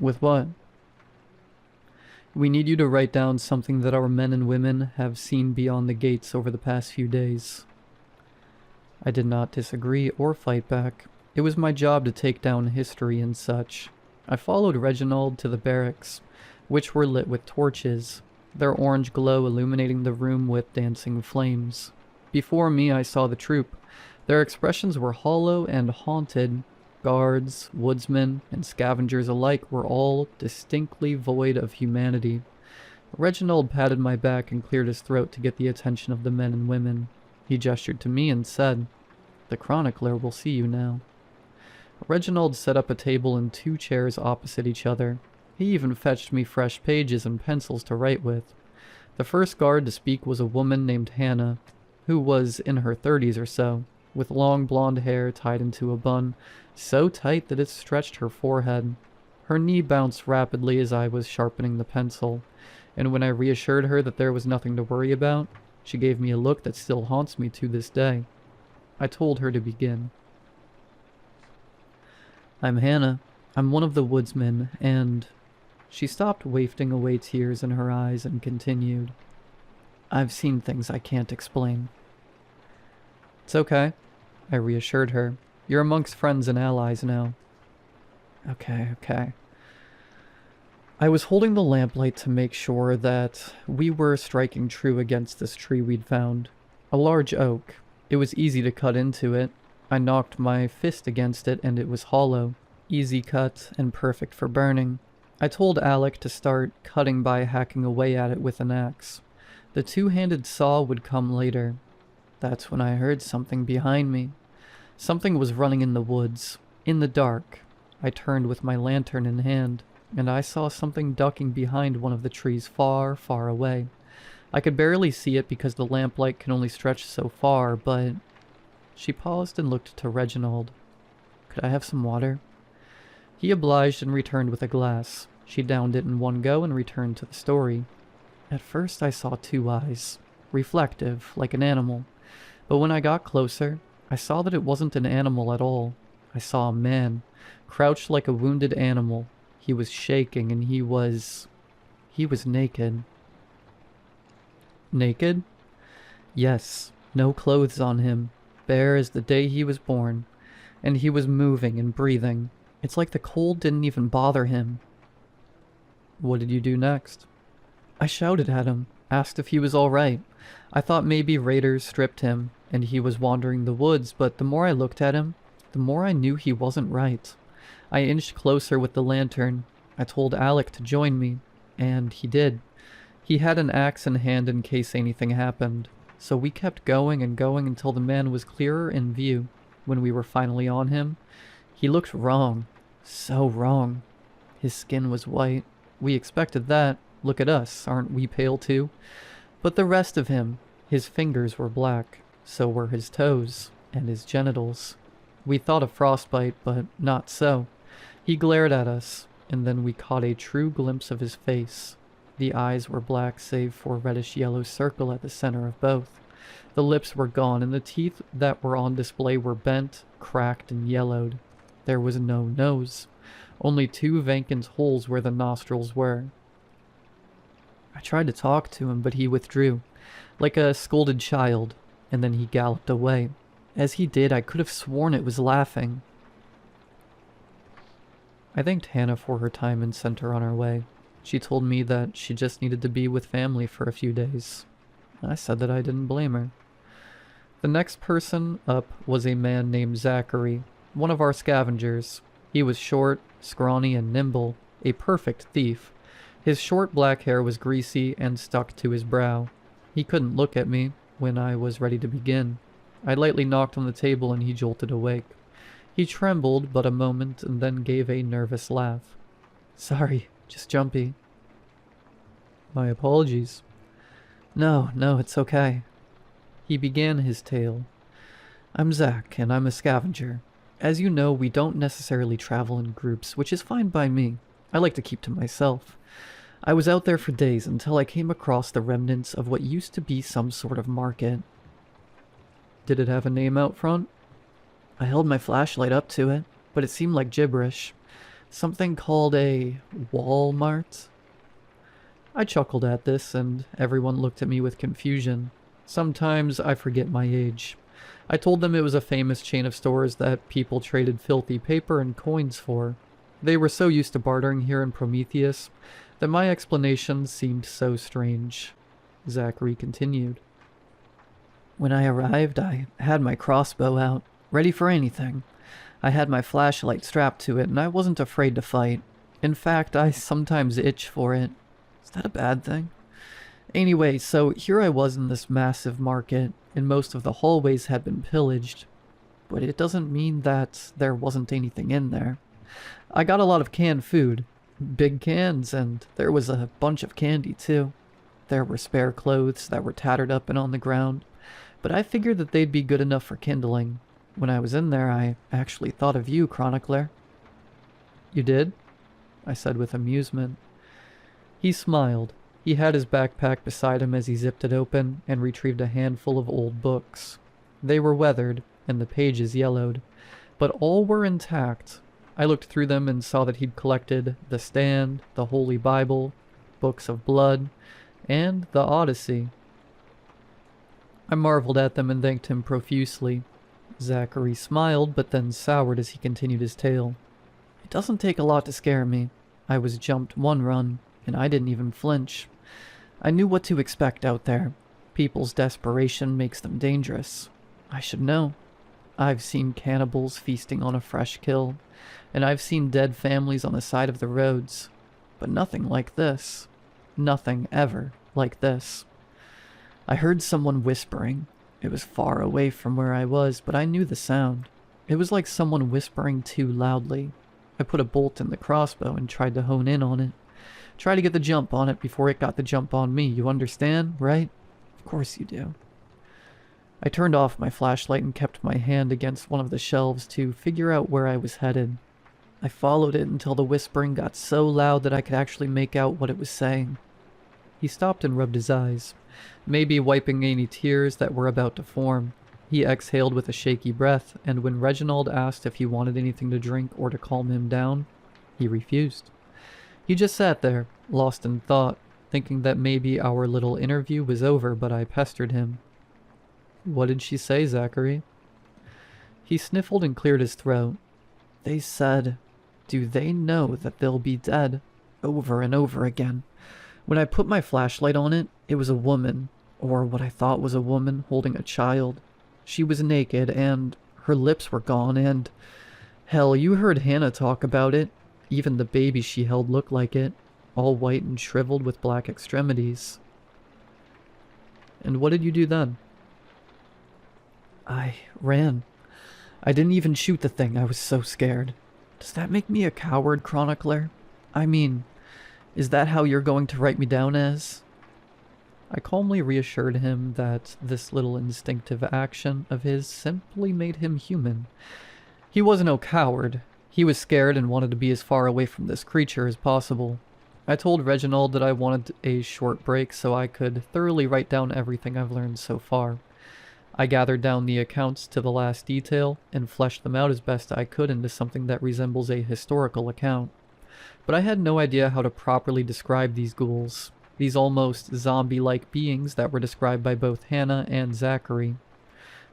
"With what?" "We need you to write down something that our men and women have seen beyond the gates over the past few days." I did not disagree or fight back. It was my job to take down history and such. I followed Reginald to the barracks, which were lit with torches, their orange glow illuminating the room with dancing flames. Before me I saw the troop. Their expressions were hollow and haunted. Guards, woodsmen, and scavengers alike were all distinctly void of humanity. Reginald patted my back and cleared his throat to get the attention of the men and women. He gestured to me and said, "The chronicler will see you now." Reginald set up a table and 2 chairs opposite each other. He even fetched me fresh pages and pencils to write with. The first guard to speak was a woman named Hannah, who was in her 30s or so, with long blonde hair tied into a bun, so tight that it stretched her forehead. Her knee bounced rapidly as I was sharpening the pencil, and when I reassured her that there was nothing to worry about, she gave me a look that still haunts me to this day. I told her to begin. "I'm Hannah. I'm one of the woodsmen, and..." She stopped, wafting away tears in her eyes, and continued, "I've seen things I can't explain." "It's okay," I reassured her. "You're amongst friends and allies now." Okay. I was holding the lamplight to make sure that we were striking true against this tree we'd found. A large oak. It was easy to cut into it. I knocked my fist against it and it was hollow, easy cut, and perfect for burning. I told Alec to start cutting by hacking away at it with an axe. The 2-handed saw would come later. That's when I heard something behind me. Something was running in the woods, in the dark. I turned with my lantern in hand, and I saw something ducking behind one of the trees far, far away. I could barely see it because the lamplight can only stretch so far, but... She paused and looked to Reginald. "Could I have some water?" He obliged and returned with a glass. She downed it in one go and returned to the story. At first I saw 2 eyes, reflective, like an animal. But when I got closer, I saw that it wasn't an animal at all. I saw a man, crouched like a wounded animal. He was shaking and he was naked. Naked? Yes, no clothes on him. bare as the day he was born, and he was moving and breathing. It's like the cold didn't even bother him. What did you do next? I shouted at him, asked if he was all right. I thought maybe raiders stripped him, and he was wandering the woods, but the more I looked at him, the more I knew he wasn't right. I inched closer with the lantern. I told Alec to join me, and he did. He had an axe in hand in case anything happened, so we kept going and going until the man was clearer in view. When we were finally on him, he looked wrong. So wrong. His skin was white. We expected that. Look at us, aren't we pale too? But the rest of him, his fingers were black, so were his toes, and his genitals. We thought of frostbite, but not so. He glared at us, and then we caught a true glimpse of his face. The eyes were black save for a reddish-yellow circle at the center of both. The lips were gone, and the teeth that were on display were bent, cracked, and yellowed. There was no nose, only two vacant holes where the nostrils were. I tried to talk to him, but he withdrew, like a scolded child, and then he galloped away. As he did, I could have sworn it was laughing. I thanked Hannah for her time and sent her on her way. She told me that she just needed to be with family for a few days. I said that I didn't blame her. The next person up was a man named Zachary, one of our scavengers. He was short, scrawny, and nimble, a perfect thief. His short black hair was greasy and stuck to his brow. He couldn't look at me when I was ready to begin. I lightly knocked on the table and he jolted awake. He trembled but a moment and then gave a nervous laugh. Sorry, just jumpy. My apologies. No, it's okay. He began his tale. I'm Zach, and I'm a scavenger. As you know, we don't necessarily travel in groups, which is fine by me. I like to keep to myself. I was out there for days until I came across the remnants of what used to be some sort of market. Did it have a name out front? I held my flashlight up to it, but it seemed like gibberish. Something called a Walmart? I chuckled at this, and everyone looked at me with confusion. Sometimes I forget my age. I told them it was a famous chain of stores that people traded filthy paper and coins for. They were so used to bartering here in Prometheus that my explanation seemed so strange. Zachary continued. When I arrived, I had my crossbow out, ready for anything. I had my flashlight strapped to it, and I wasn't afraid to fight. In fact, I sometimes itch for it. Is that a bad thing? Anyway, so here I was in this massive market, and most of the hallways had been pillaged. But it doesn't mean that there wasn't anything in there. I got a lot of canned food. Big cans, and there was a bunch of candy, too. There were spare clothes that were tattered up and on the ground, but I figured that they'd be good enough for kindling. When I was in there, I actually thought of you, Chronicler. You did? I said with amusement. He smiled. He had his backpack beside him as he zipped it open and retrieved a handful of old books. They were weathered, and the pages yellowed, but all were intact. I looked through them and saw that he'd collected The Stand, the Holy Bible, Books of Blood, and the Odyssey. I marveled at them and thanked him profusely. Zachary smiled, but then soured as he continued his tale. It doesn't take a lot to scare me. I was jumped one run, and I didn't even flinch. I knew what to expect out there. People's desperation makes them dangerous. I should know. I've seen cannibals feasting on a fresh kill, and I've seen dead families on the side of the roads, but nothing like this. Nothing ever like this. I heard someone whispering. It was far away from where I was, but I knew the sound. It was like someone whispering too loudly. I put a bolt in the crossbow and tried to hone in on it. Try to get the jump on it before it got the jump on me, you understand, right? Of course you do. I turned off my flashlight and kept my hand against one of the shelves to figure out where I was headed. I followed it until the whispering got so loud that I could actually make out what it was saying. He stopped and rubbed his eyes, maybe wiping any tears that were about to form. He exhaled with a shaky breath, and when Reginald asked if he wanted anything to drink or to calm him down, he refused. He just sat there, lost in thought, thinking that maybe our little interview was over, but I pestered him. What did she say, Zachary? He sniffled and cleared his throat. They said, do they know that they'll be dead? Over and over again. When I put my flashlight on it, it was a woman, or what I thought was a woman, holding a child. She was naked, and her lips were gone, and... Hell, you heard Hannah talk about it. Even the baby she held looked like it, all white and shriveled with black extremities. And what did you do then? I ran. I didn't even shoot the thing, I was so scared. Does that make me a coward, chronicler? I mean, is that how you're going to write me down as? I calmly reassured him that this little instinctive action of his simply made him human. He was no coward. He was scared and wanted to be as far away from this creature as possible. I told Reginald that I wanted a short break so I could thoroughly write down everything I've learned so far. I gathered down the accounts to the last detail and fleshed them out as best I could into something that resembles a historical account. But I had no idea how to properly describe these ghouls, these almost zombie-like beings that were described by both Hannah and Zachary.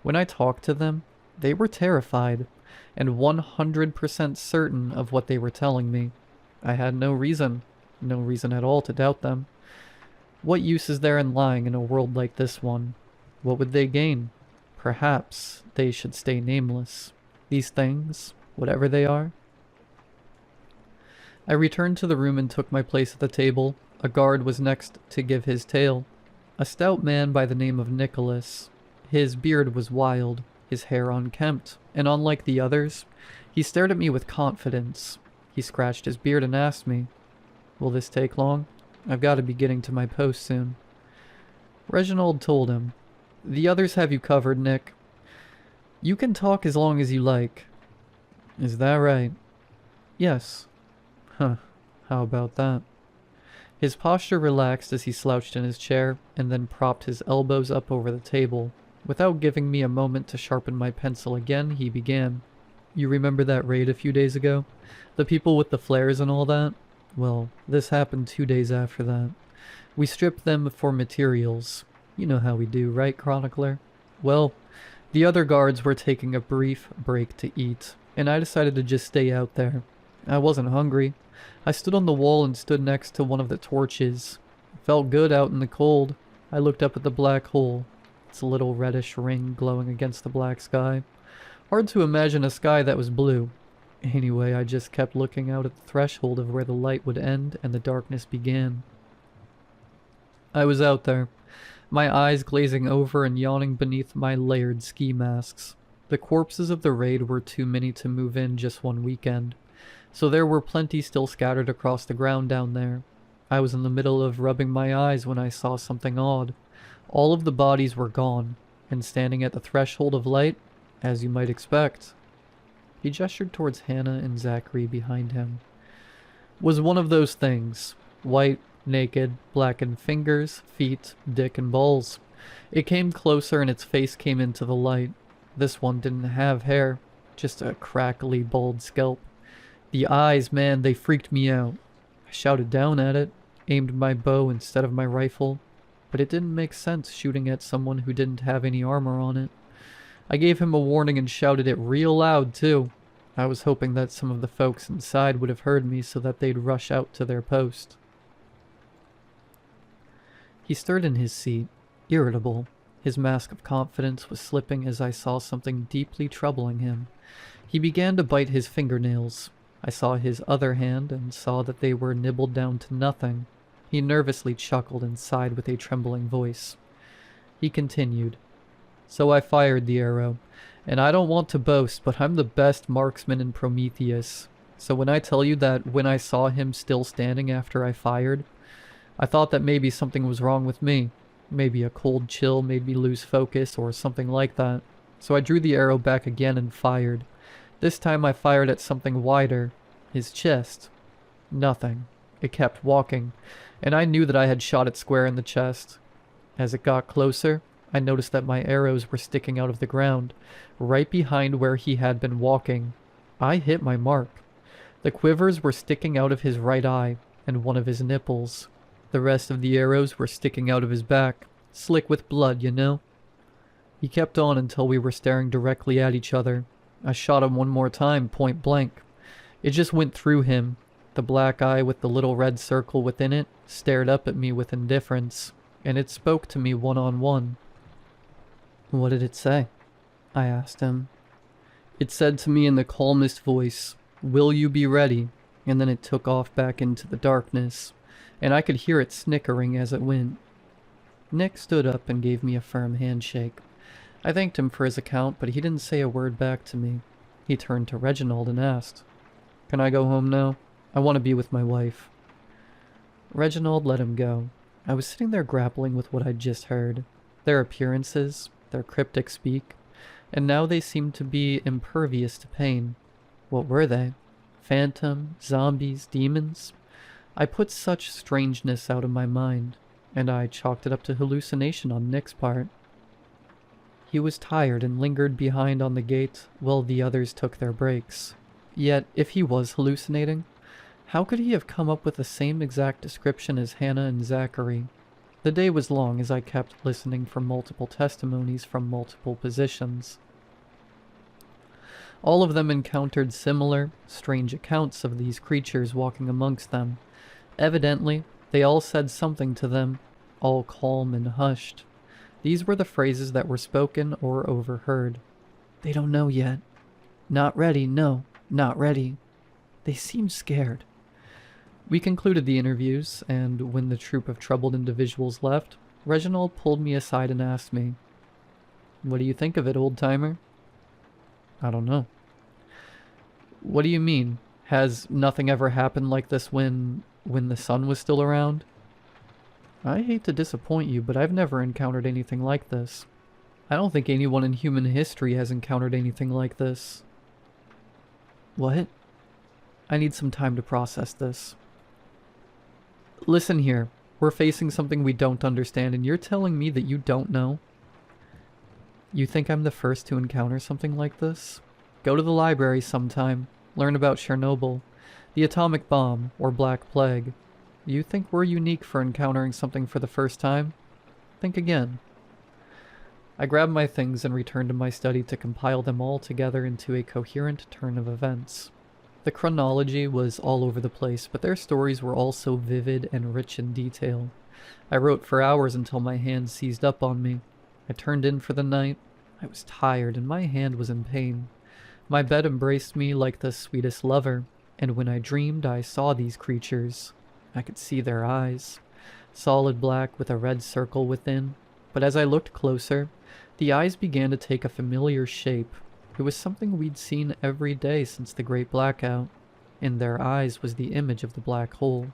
When I talked to them, they were terrified, and 100% certain of what they were telling me. I had no reason at all to doubt them. What use is there in lying in a world like this one? What would they gain? Perhaps they should stay nameless. These things, whatever they are. I returned to the room and took my place at the table. A guard was next to give his tale. A stout man by the name of Nicholas. His beard was wild, his hair unkempt, and unlike the others, he stared at me with confidence. He scratched his beard and asked me, "Will this take long? I've got to be getting to my post soon." Reginald told him, "The others have you covered, Nick. You can talk as long as you like." "Is that right?" "Yes." "Huh, how about that?" His posture relaxed as he slouched in his chair, and then propped his elbows up over the table. Without giving me a moment to sharpen my pencil again, he began. "You remember that raid a few days ago? The people with the flares and all that? Well, this happened 2 days after that. We stripped them for materials. You know how we do, right, chronicler? Well, the other guards were taking a brief break to eat, and I decided to just stay out there. I wasn't hungry. I stood on the wall and stood next to one of the torches. It felt good out in the cold. I looked up at the black hole, its little reddish ring glowing against the black sky. Hard to imagine a sky that was blue. Anyway, I just kept looking out at the threshold of where the light would end and the darkness began. I was out there, my eyes glazing over and yawning beneath my layered ski masks. The corpses of the raid were too many to move in just one weekend, so there were plenty still scattered across the ground down there. I was in the middle of rubbing my eyes when I saw something odd. All of the bodies were gone, and standing at the threshold of light, as you might expect, he gestured towards Hannah and Zachary behind him, was one of those things. White, naked, blackened fingers, feet, dick, and balls. It came closer and its face came into the light. This one didn't have hair, just a crackly, bald scalp. The eyes, man, they freaked me out. I shouted down at it, aimed my bow instead of my rifle, but it didn't make sense shooting at someone who didn't have any armor on it. I gave him a warning and shouted it real loud, too. I was hoping that some of the folks inside would have heard me so that they'd rush out to their post. He stirred in his seat, irritable. His mask of confidence was slipping as I saw something deeply troubling him. He began to bite his fingernails. I saw his other hand and saw that they were nibbled down to nothing. He nervously chuckled and sighed with a trembling voice. He continued, "So I fired the arrow, and I don't want to boast, but I'm the best marksman in Prometheus. So when I tell you that when I saw him still standing after I fired, I thought that maybe something was wrong with me. Maybe a cold chill made me lose focus or something like that. So I drew the arrow back again and fired. This time I fired at something wider, his chest. Nothing. It kept walking, and I knew that I had shot it square in the chest. As it got closer, I noticed that my arrows were sticking out of the ground, right behind where he had been walking. I hit my mark. The quivers were sticking out of his right eye, and one of his nipples. The rest of the arrows were sticking out of his back, slick with blood, you know. He kept on until we were staring directly at each other. I shot him one more time, point blank. It just went through him. The black eye with the little red circle within it stared up at me with indifference, and it spoke to me one-on-one. What did it say? I asked him. It said to me in the calmest voice, "Will you be ready?" And then it took off back into the darkness, and I could hear it snickering as it went. Nick stood up and gave me a firm handshake. I thanked him for his account, but he didn't say a word back to me. He turned to Reginald and asked, "Can I go home now? I want to be with my wife." Reginald let him go. I was sitting there grappling with what I'd just heard. Their appearances, their cryptic speak, and now they seemed to be impervious to pain. What were they? Phantom, zombies, demons? I put such strangeness out of my mind, and I chalked it up to hallucination on Nick's part. He was tired and lingered behind on the gate while the others took their breaks. Yet, if he was hallucinating, how could he have come up with the same exact description as Hannah and Zachary? The day was long as I kept listening for multiple testimonies from multiple positions. All of them encountered similar, strange accounts of these creatures walking amongst them. Evidently, they all said something to them, all calm and hushed. These were the phrases that were spoken or overheard. "They don't know yet. Not ready, no, not ready. They seem scared." We concluded the interviews, and when the troop of troubled individuals left, Reginald pulled me aside and asked me, "What do you think of it, old-timer?" "I don't know." "What do you mean? Has nothing ever happened like this when the sun was still around?" "I hate to disappoint you, but I've never encountered anything like this. I don't think anyone in human history has encountered anything like this." "What?" "I need some time to process this." "Listen here, we're facing something we don't understand, and you're telling me that you don't know? You think I'm the first to encounter something like this? Go to the library sometime, learn about Chernobyl, the atomic bomb, or Black Plague. You think we're unique for encountering something for the first time? Think again." I grabbed my things and returned to my study to compile them all together into a coherent turn of events. The chronology was all over the place, but their stories were all so vivid and rich in detail. I wrote for hours until my hand seized up on me. I turned in for the night. I was tired and my hand was in pain. My bed embraced me like the sweetest lover, and when I dreamed I saw these creatures. I could see their eyes, solid black with a red circle within, but as I looked closer, the eyes began to take a familiar shape. It was something we'd seen every day since the Great Blackout. In their eyes was the image of the black hole.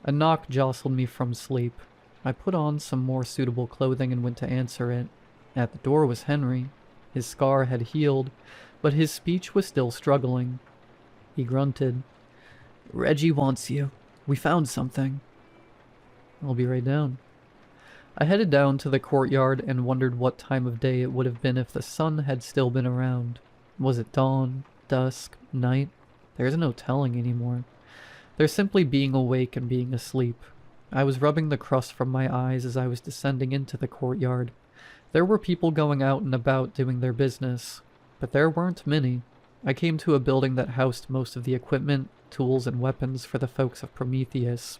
A knock jostled me from sleep. I put on some more suitable clothing and went to answer it. At the door was Henry. His scar had healed, but his speech was still struggling. He grunted. "Reggie wants you. We found something." "I'll be right down." I headed down to the courtyard and wondered what time of day it would have been if the sun had still been around. Was it dawn, dusk, night? There's no telling anymore. There's simply being awake and being asleep. I was rubbing the crust from my eyes as I was descending into the courtyard. There were people going out and about doing their business, but there weren't many. I came to a building that housed most of the equipment, tools, and weapons for the folks of Prometheus.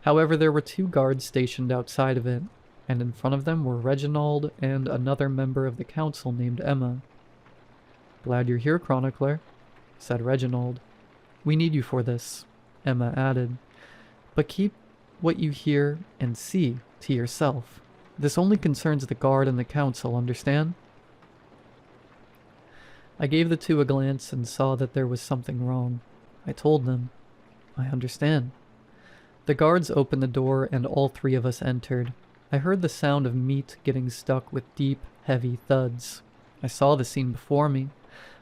However, there were 2 guards stationed outside of it, and in front of them were Reginald and another member of the council named Emma. "Glad you're here, Chronicler," said Reginald. "We need you for this," Emma added. "But keep what you hear and see to yourself. This only concerns the guard and the council, understand?" I gave the 2 a glance and saw that there was something wrong. I told them, "I understand." The guards opened the door and all 3 of us entered. I heard the sound of meat getting stuck with deep, heavy thuds. I saw the scene before me.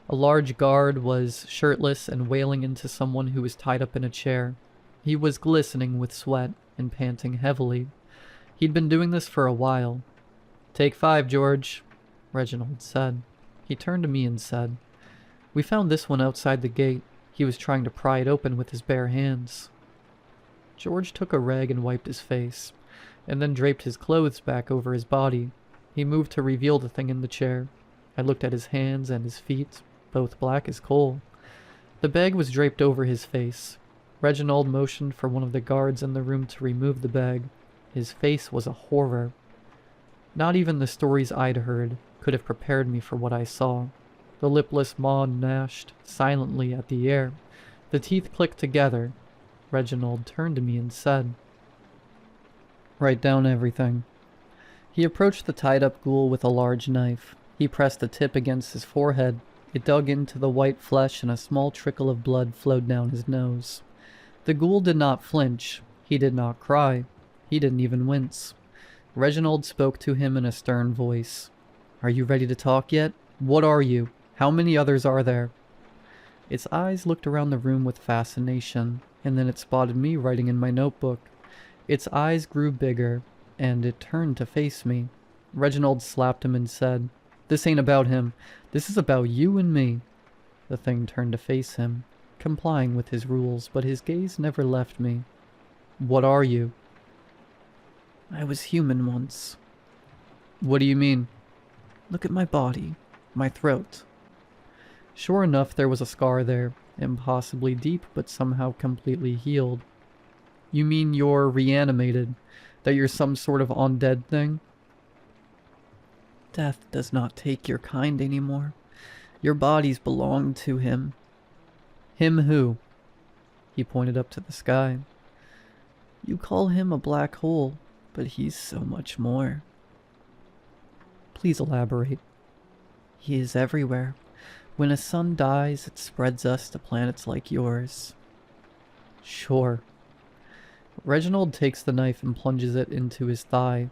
A large guard was shirtless and wailing into someone who was tied up in a chair. He was glistening with sweat and panting heavily. He'd been doing this for a while. "Take 5, George," Reginald said. He turned to me and said, "We found this one outside the gate. He was trying to pry it open with his bare hands." George took a rag and wiped his face, and then draped his clothes back over his body. He moved to reveal the thing in the chair. I looked at his hands and his feet. both black as coal. The bag was draped over his face. Reginald motioned for one of the guards in the room to remove the bag. His face was a horror. Not even the stories I'd heard could have prepared me for what I saw. The lipless maw gnashed silently at the air. The teeth clicked together. Reginald turned to me and said, "Write down everything." He approached the tied-up ghoul with a large knife. He pressed the tip against his forehead. It dug into the white flesh and a small trickle of blood flowed down his nose. The ghoul did not flinch. He did not cry. He didn't even wince. Reginald spoke to him in a stern voice. "Are you ready to talk yet? What are you? How many others are there?" Its eyes looked around the room with fascination, and then it spotted me writing in my notebook. Its eyes grew bigger, and it turned to face me. Reginald slapped him and said, "This ain't about him. This is about you and me." The thing turned to face him, complying with his rules, but his gaze never left me. "What are you?" "I was human once." "What do you mean?" "Look at my body, my throat." Sure enough, there was a scar there, impossibly deep, but somehow completely healed. "You mean you're reanimated? That you're some sort of undead thing?" "Death does not take your kind anymore. Your bodies belong to him." "Him who?" He pointed up to the sky. "You call him a black hole, but he's so much more." "Please elaborate." "He is everywhere. When a sun dies, it spreads us to planets like yours." "Sure." Reginald takes the knife and plunges it into his thigh.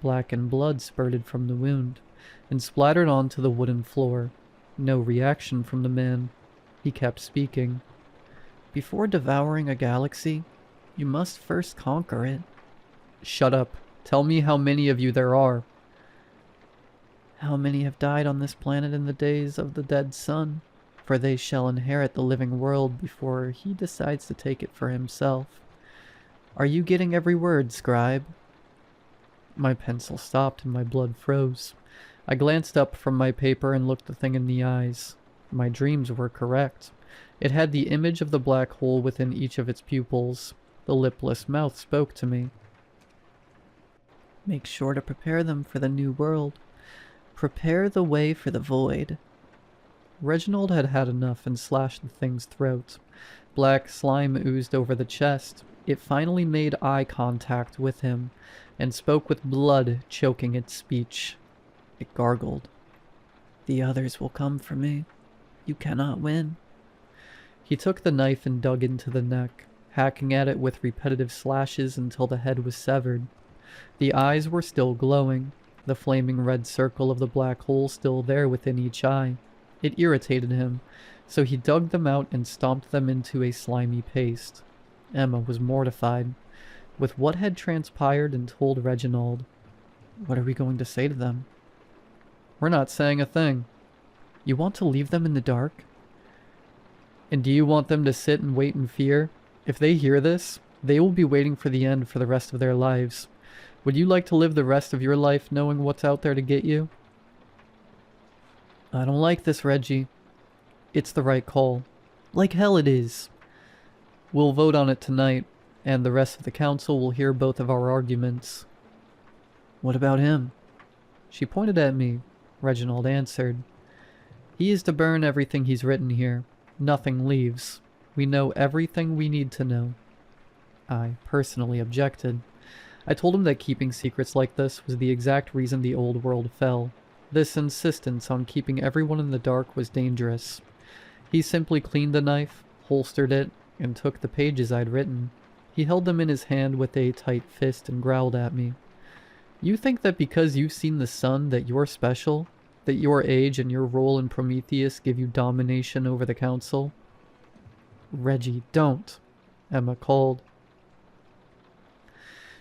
Blackened blood spurted from the wound and splattered onto the wooden floor. No reaction from the man. He kept speaking. "Before devouring a galaxy, you must first conquer it." "Shut up. Tell me how many of you there are." "How many have died on this planet in the days of the dead sun? For they shall inherit the living world before he decides to take it for himself. Are you getting every word, scribe?" My pencil stopped and my blood froze. I glanced up from my paper and looked the thing in the eyes. My dreams were correct. It had the image of the black hole within each of its pupils. The lipless mouth spoke to me. "Make sure to prepare them for the new world. Prepare the way for the void." Reginald had had enough and slashed the thing's throat. Black slime oozed over the chest. It finally made eye contact with him and spoke with blood choking its speech. It gargled. "The others will come for me. You cannot win." He took the knife and dug into the neck, hacking at it with repetitive slashes until the head was severed. The eyes were still glowing, the flaming red circle of the black hole still there within each eye. It irritated him, so he dug them out and stomped them into a slimy paste. Emma was mortified with what had transpired and told Reginald. "What are we going to say to them?" "We're not saying a thing." "You want to leave them in the dark?" "And do you want them to sit and wait in fear? If they hear this, they will be waiting for the end for the rest of their lives. Would you like to live the rest of your life knowing what's out there to get you?" "I don't like this, Reggie." "It's the right call." "Like hell it is." "We'll vote on it tonight, and the rest of the council will hear both of our arguments." "What about him?" She pointed at me. Reginald answered. "He is to burn everything he's written here. Nothing leaves. We know everything we need to know." I personally objected. I told him that keeping secrets like this was the exact reason the old world fell. This insistence on keeping everyone in the dark was dangerous. He simply cleaned the knife, holstered it, and took the pages I'd written. He held them in his hand with a tight fist and growled at me. "You think that because you've seen the sun that you're special? That your age and your role in Prometheus give you domination over the council?" "Reggie, don't," Emma called.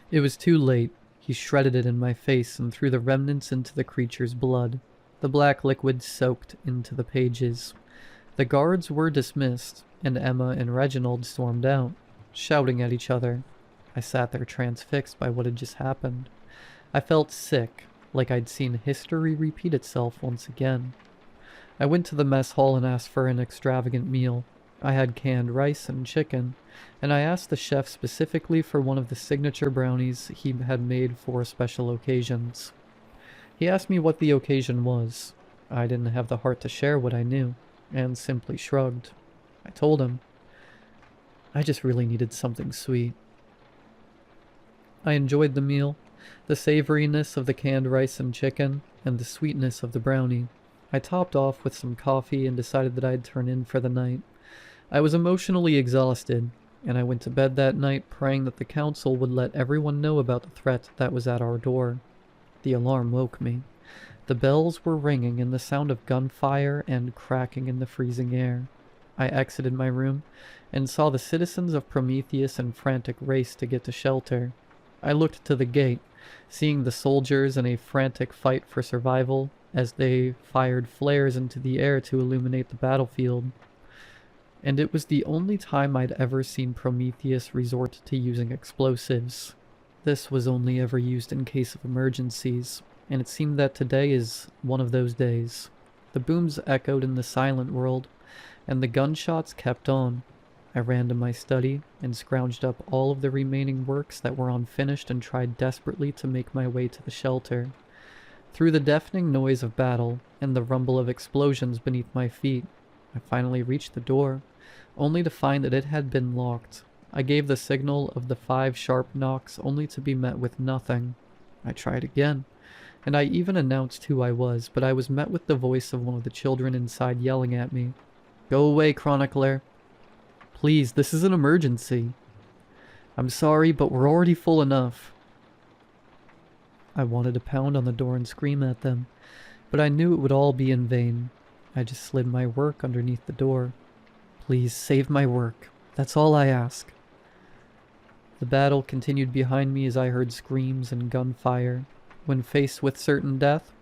It was too late. He shredded it in my face and threw the remnants into the creature's blood. The black liquid soaked into the pages. The guards were dismissed, and Emma and Reginald stormed out, shouting at each other. I sat there transfixed by what had just happened. I felt sick, like I'd seen history repeat itself once again. I went to the mess hall and asked for an extravagant meal. I had canned rice and chicken, and I asked the chef specifically for one of the signature brownies he had made for special occasions. He asked me what the occasion was. I didn't have the heart to share what I knew, and simply shrugged. I told him, I just really needed something sweet. I enjoyed the meal, the savoriness of the canned rice and chicken, and the sweetness of the brownie. I topped off with some coffee and decided that I'd turn in for the night. I was emotionally exhausted, and I went to bed that night praying that the council would let everyone know about the threat that was at our door. The alarm woke me. The bells were ringing and the sound of gunfire and cracking in the freezing air. I exited my room and saw the citizens of Prometheus in frantic race to get to shelter. I looked to the gate, seeing the soldiers in a frantic fight for survival as they fired flares into the air to illuminate the battlefield. And it was the only time I'd ever seen Prometheus resort to using explosives. This was only ever used in case of emergencies, and it seemed that today is one of those days. The booms echoed in the silent world, and the gunshots kept on. I ran to my study and scrounged up all of the remaining works that were unfinished and tried desperately to make my way to the shelter. Through the deafening noise of battle and the rumble of explosions beneath my feet, I finally reached the door, only to find that it had been locked. I gave the signal of the 5 sharp knocks only to be met with nothing. I tried again, and I even announced who I was, but I was met with the voice of one of the children inside yelling at me. "Go away, Chronicler. Please, this is an emergency. I'm sorry, but we're already full enough." I wanted to pound on the door and scream at them, but I knew it would all be in vain. I just slid my work underneath the door. Please, save my work. That's all I ask. The battle continued behind me as I heard screams and gunfire. When faced with certain death,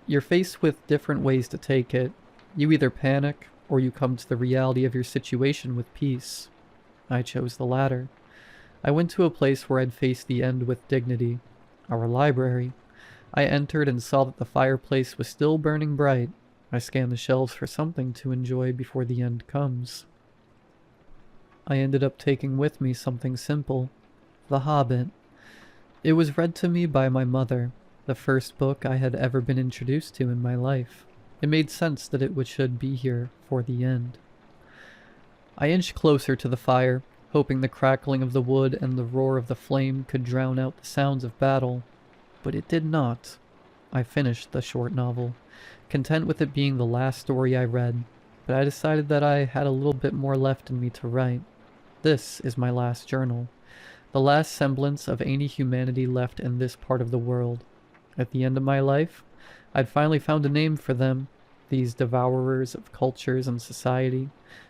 you're faced with different ways to take it. You either panic, or you come to the reality of your situation with peace. I chose the latter. I went to a place where I'd face the end with dignity. Our library. I entered and saw that the fireplace was still burning bright. I scanned the shelves for something to enjoy before the end comes. I ended up taking with me something simple. The Hobbit. It was read to me by my mother, the first book I had ever been introduced to in my life. It made sense that it should be here for the end. I inched closer to the fire, hoping the crackling of the wood and the roar of the flame could drown out the sounds of battle. But it did not. I finished the short novel, content with it being the last story I read, but I decided that I had a little bit more left in me to write. This is my last journal, the last semblance of any humanity left in this part of the world. At the end of my life, I'd finally found a name for them, these devourers of cultures and society,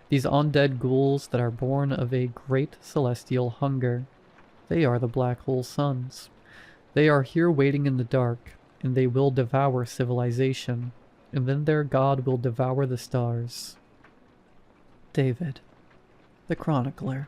these undead ghouls that are born of a great celestial hunger. They are the Black Hole Suns. They are here waiting in the dark, and they will devour civilization, and then their god will devour the stars. David, the Chronicler.